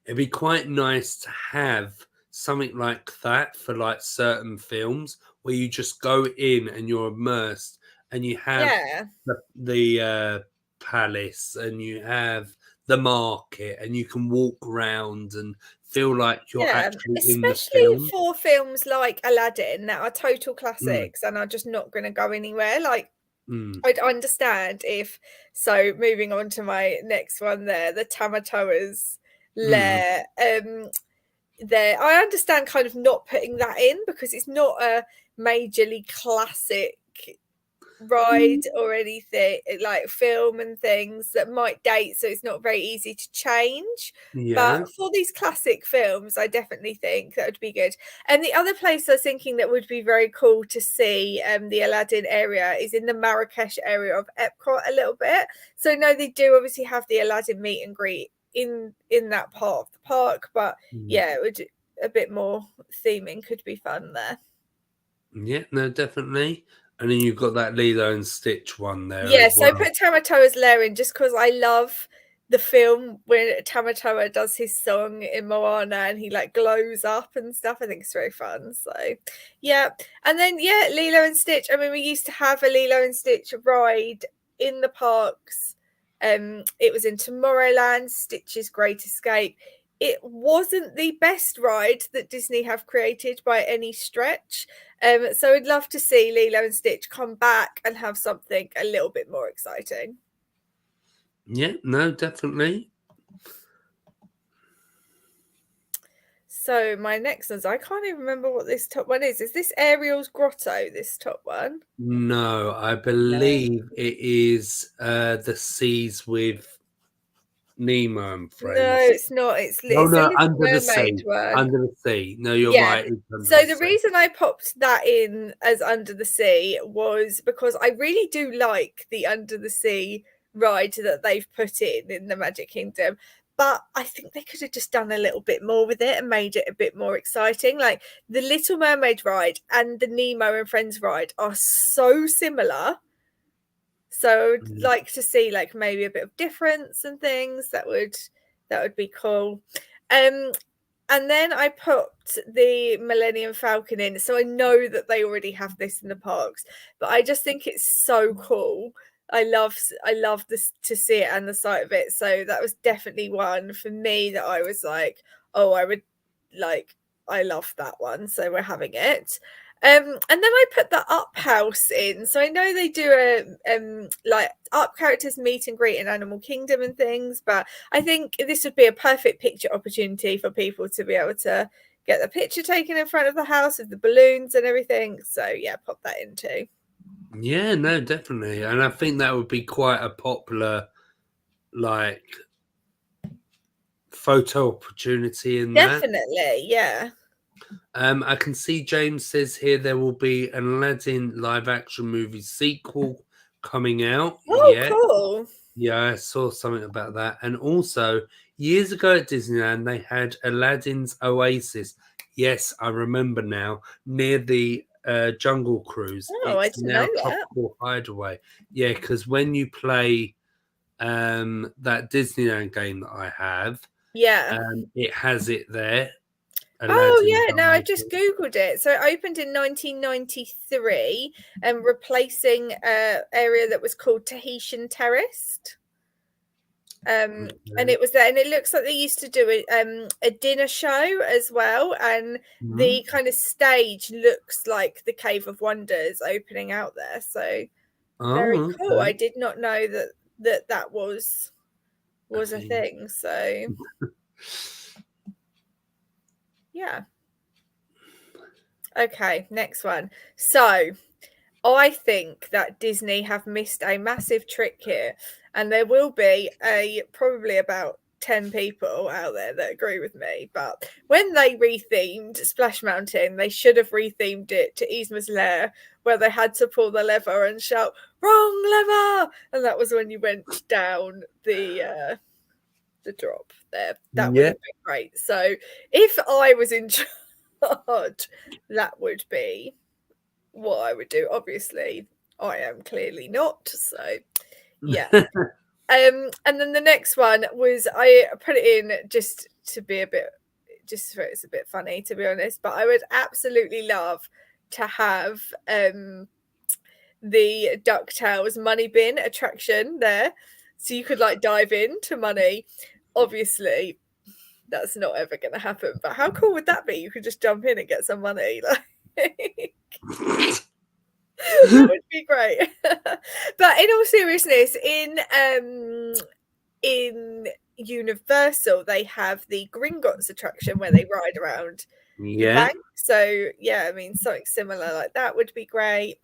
it'd be quite nice to have something like that for like certain films where you just go in and you're immersed and you have yeah, the palace and you have the market and you can walk around and feel like you're yeah. actually in the Especially film. for films like Aladdin that are total Mm, classics and are just not going to go anywhere. Like, mm, I'd understand if, so moving on to my next one there, the Tamatoa's mm, lair. There, I understand kind of not putting that in because it's not a majorly classic ride mm, or anything like film and things that might date, so it's not very easy to change. But yeah. for these classic films, I definitely think that would be good. And the other place I was thinking that would be very cool to see the Aladdin area is in the Marrakesh area of Epcot a little bit. So no, they do obviously have the Aladdin meet and greet in that part of the park, but Mm. yeah, it would a bit more theming could be fun there. Yeah, no, definitely. And then you've got that Lilo and Stitch one there Yeah, as so well. put Tamatoa's lair in just because I love the film when Tamatoa does his song in Moana and he like glows up and stuff. I think it's very fun. So yeah. And then yeah, Lilo and Stitch. I mean, we used to have a Lilo and Stitch ride in the parks. It was in Tomorrowland, Stitch's Great Escape. it wasn't the best ride that Disney have created by any stretch. So I'd love to see Lilo and Stitch come back and have something a little bit more exciting. Yeah, no, definitely. So my next one's, I can't even remember what this top one is. Is this Ariel's Grotto, this top one? No, I believe it is the seas with Nemo and No, friends. it's not. It's No, a no, Little under the Mermaid sea. one. Under the sea. No, you're Yeah. right. It's under So the the sea. reason I popped that in as Under the Sea was because I really do like the Under the Sea ride that they've put in the Magic Kingdom. But I think they could have just done a little bit more with it and made it a bit more exciting. Like the Little Mermaid ride and the Nemo and Friends ride are so similar. So I would like to see like maybe a bit of difference and things. That would be cool. And then I put the Millennium Falcon in. So I know that they already have this in the parks, but I just think it's so cool. I love this to see it and the sight of it. So that was definitely one for me that I was like, oh, I would like, I love that one. So we're having it. And then I put the Up house in. So I know they do a like Up characters meet and greet in Animal Kingdom and things, but I think this would be a perfect picture opportunity for people to be able to get the picture taken in front of the house with the balloons and everything. So yeah, pop that in too. Yeah, no, definitely. And I think that would be quite a popular, like, photo opportunity in that. Definitely, yeah. I can see James says here there will be an Aladdin live action movie sequel coming out. Oh, Yeah. cool. Yeah, I saw something about that. And also, years ago at Disneyland, they had Aladdin's Oasis. Yes, I remember now, near the Jungle Cruise. Oh, I It's didn't know now that. Tropical Hideaway. Yeah, because when you play that Disneyland game that I have, Yeah. it has it there. Oh Aladdin's yeah, no, I've just Oasis. googled it. So it opened in 1993 and replacing an area that was called Tahitian Terrace. And it was there, and it looks like they used to do a dinner show as well, and the kind of stage looks like the Cave of Wonders opening out there. So very Oh, cool. I okay. did not know that was a thing. So yeah. Okay, next one. So I think that Disney have missed a massive trick here, and there will be probably about 10 people out there that agree with me. But when they rethemed Splash Mountain, they should have rethemed it to Yzma's Lair, where they had to pull the lever and shout "Wrong lever!" and that was when you went down the drop there. That would Yeah. have been great. So if I was in charge, that would be what I would do. Obviously, I am clearly not. So, yeah. And then the next one was I put it in just to be a bit, just so it's a bit funny to be honest. But I would absolutely love to have the DuckTales money bin attraction there, so you could like dive into money. Obviously, that's not ever going to happen. But how cool would that be? You could just jump in and get some money. Like that would be great. But in all seriousness, in Universal, they have the Gringotts attraction where they ride around the Yeah. bank. So yeah, I mean something similar like that would be great.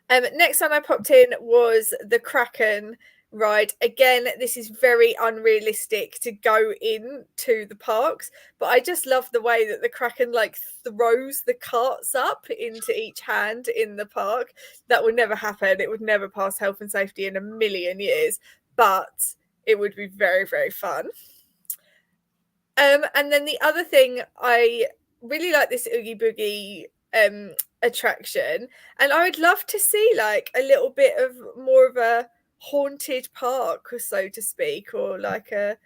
Next one I popped in was the Kraken ride. Again, this is very unrealistic to go into the parks, but I just love the way that the Kraken like throws the carts up into each hand in the park. That would never happen. It would never pass health and safety in a million years, but it would be very, very fun. And then the other thing, I really like this Oogie Boogie attraction, and I would love to see like a little bit of more of a haunted park, so to speak, or like a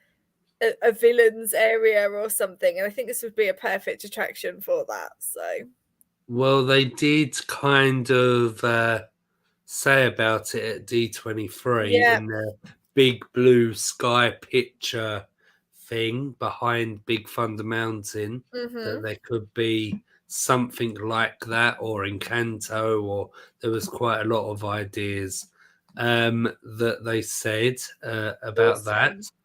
villains area or something. And I think this would be a perfect attraction for that. So Well, they did kind of say about it at D23 yeah, in their big blue sky picture thing behind Big Thunder Mountain, that Mhm. there could be something like that, or Encanto, or there was quite a lot of ideas that they said about that. Awesome.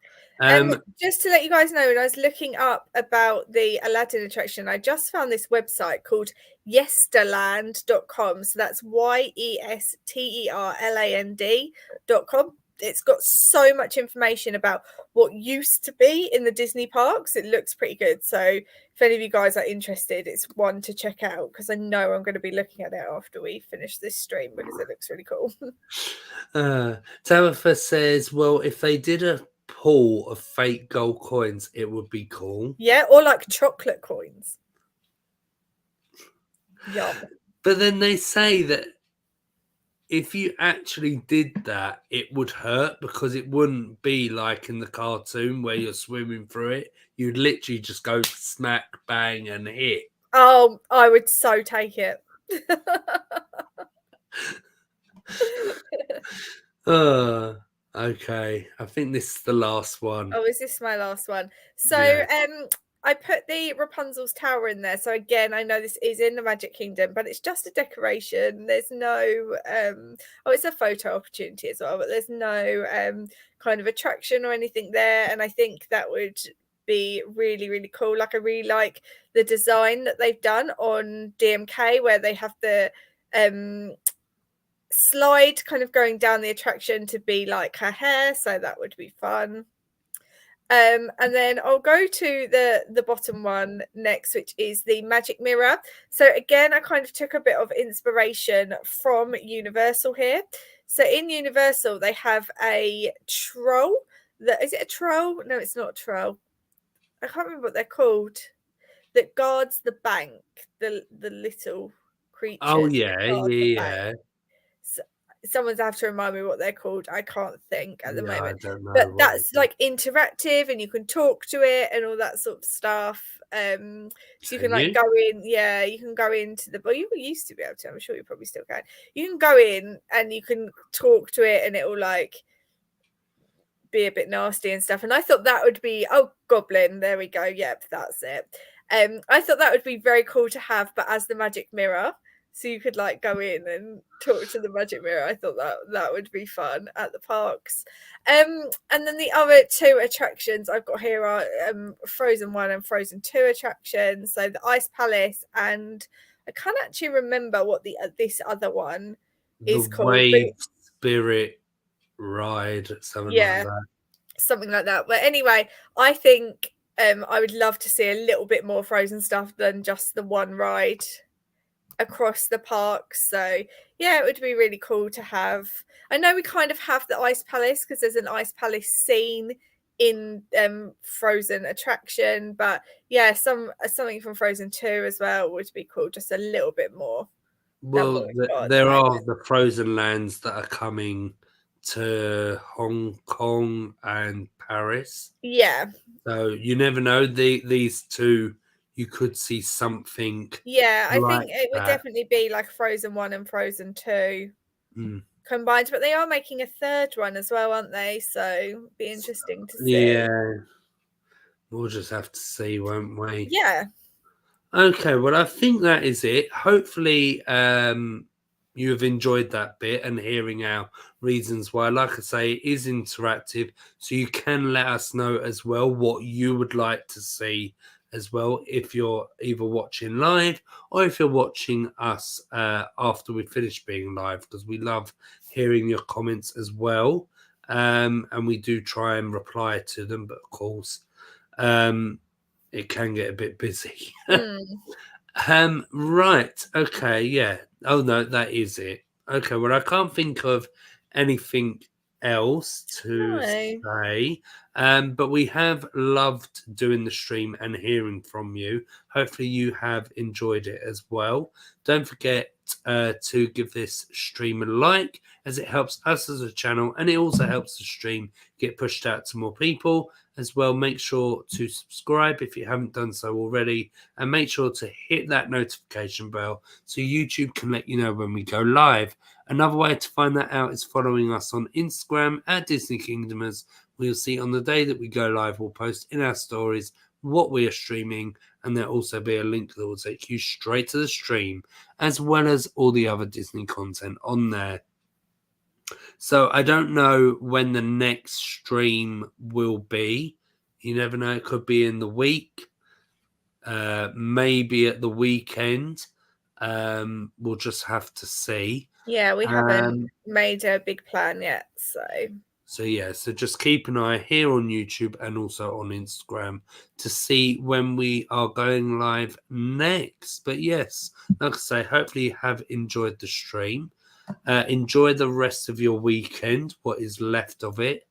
Um, Just to let you guys know, when I was looking up about the Aladdin attraction, I just found this website called yesterland.com. So that's yesterland.com. It's got so much information about what used to be in the Disney parks. It looks pretty good. So if any of you guys are interested, it's one to check out, because I know I'm going to be looking at it after we finish this stream, because it looks really cool. Tabitha says, well, if they did a pool of fake gold coins, it would be cool. Yeah, or like chocolate coins. Yum. But then they say that if you actually did that, it would hurt, because it wouldn't be like in the cartoon where you're swimming through it. You'd literally just go smack, bang, and hit. Oh, I would so take it. Okay. I think this is the last one. Oh, is this my last one? So, Yeah. I put the Rapunzel's tower in there. So again, I know this is in the Magic Kingdom, but it's just a decoration. There's no oh, it's a photo opportunity as well, but there's no kind of attraction or anything there. And I think that would be really, really cool. Like, I really like the design that they've done on DMK, where they have the slide kind of going down the attraction to be like her hair, so that would be fun. And then I'll go to the bottom one next, which is the magic mirror. So again, I kind of took a bit of inspiration from Universal here. So in Universal, they have a troll. Is it a troll? No, it's not a troll. I can't remember what they're called. That guards the bank. The little creatures. Oh, that yeah, guard the bank. yeah. Someone's have to remind me what they're called. I can't think at the Yeah, moment. I don't know. But that's like interactive, and you can talk to it and all that sort of stuff. So you can like go in, yeah, you can go into the, well, you used to be able to, I'm sure you probably still can. You can go in and you can talk to it, and it will like be a bit nasty and stuff. And I thought that would be, oh, goblin, there we go. Yep, that's it. I thought that would be very cool to have, but as the magic mirror. So you could like go in and talk to the magic mirror. I thought that would be fun at the parks. And then the other two attractions I've got here are Frozen 1 and Frozen 2 attractions. So the Ice Palace, and I can't actually remember what this other one is called. Wave Spirit Ride, something like that. Something like that. But anyway, I think I would love to see a little bit more Frozen stuff than just the one ride across the parks. So yeah, it would be really cool to have. I know we kind of have the Ice Palace, because there's an Ice Palace scene in Frozen attraction, but yeah, something from Frozen 2 as well would be cool, just a little bit more. Well, there are the Frozen lands that are coming to Hong Kong and Paris. Yeah. So you never know. These two, you could see something. Yeah, I think it would definitely be like Frozen 1 and Frozen 2 combined, but they are making a third one as well, aren't they? So it'd be interesting to see. Yeah. We'll just have to see, won't we? Yeah. Okay, well, I think that is it. Hopefully, you have enjoyed that bit and hearing our reasons why. Like I say, it is interactive, so you can let us know as well what you would like to see as well, if you're either watching live or if you're watching us after we finish being live, because we love hearing your comments as well. And we do try and reply to them, but of course, it can get a bit busy. Right. Okay. Yeah. Oh no, that is it. Okay. Well, I can't think of anything else to say. But we have loved doing the stream and hearing from you. Hopefully, you have enjoyed it as well. Don't forget to give this stream a like, as it helps us as a channel, and it also helps the stream get pushed out to more people as well. Make sure to subscribe if you haven't done so already, and make sure to hit that notification bell so YouTube can let you know when we go live. Another way to find that out is following us on Instagram at Disney Kingdomers, we'll see on the day that we go live. We'll post in our stories what we are streaming, and there'll also be a link that will take you straight to the stream, as well as all the other Disney content on there. So I don't know when the next stream will be. You never know. It could be in the week, maybe at the weekend. We'll just have to see. Yeah, we haven't made a big plan yet. So just keep an eye here on YouTube and also on Instagram to see when we are going live next. But yes, like I say, hopefully you have enjoyed the stream. Enjoy the rest of your weekend, what is left of it,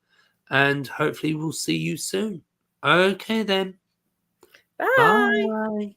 and hopefully we'll see you soon. Okay then. Bye. Bye.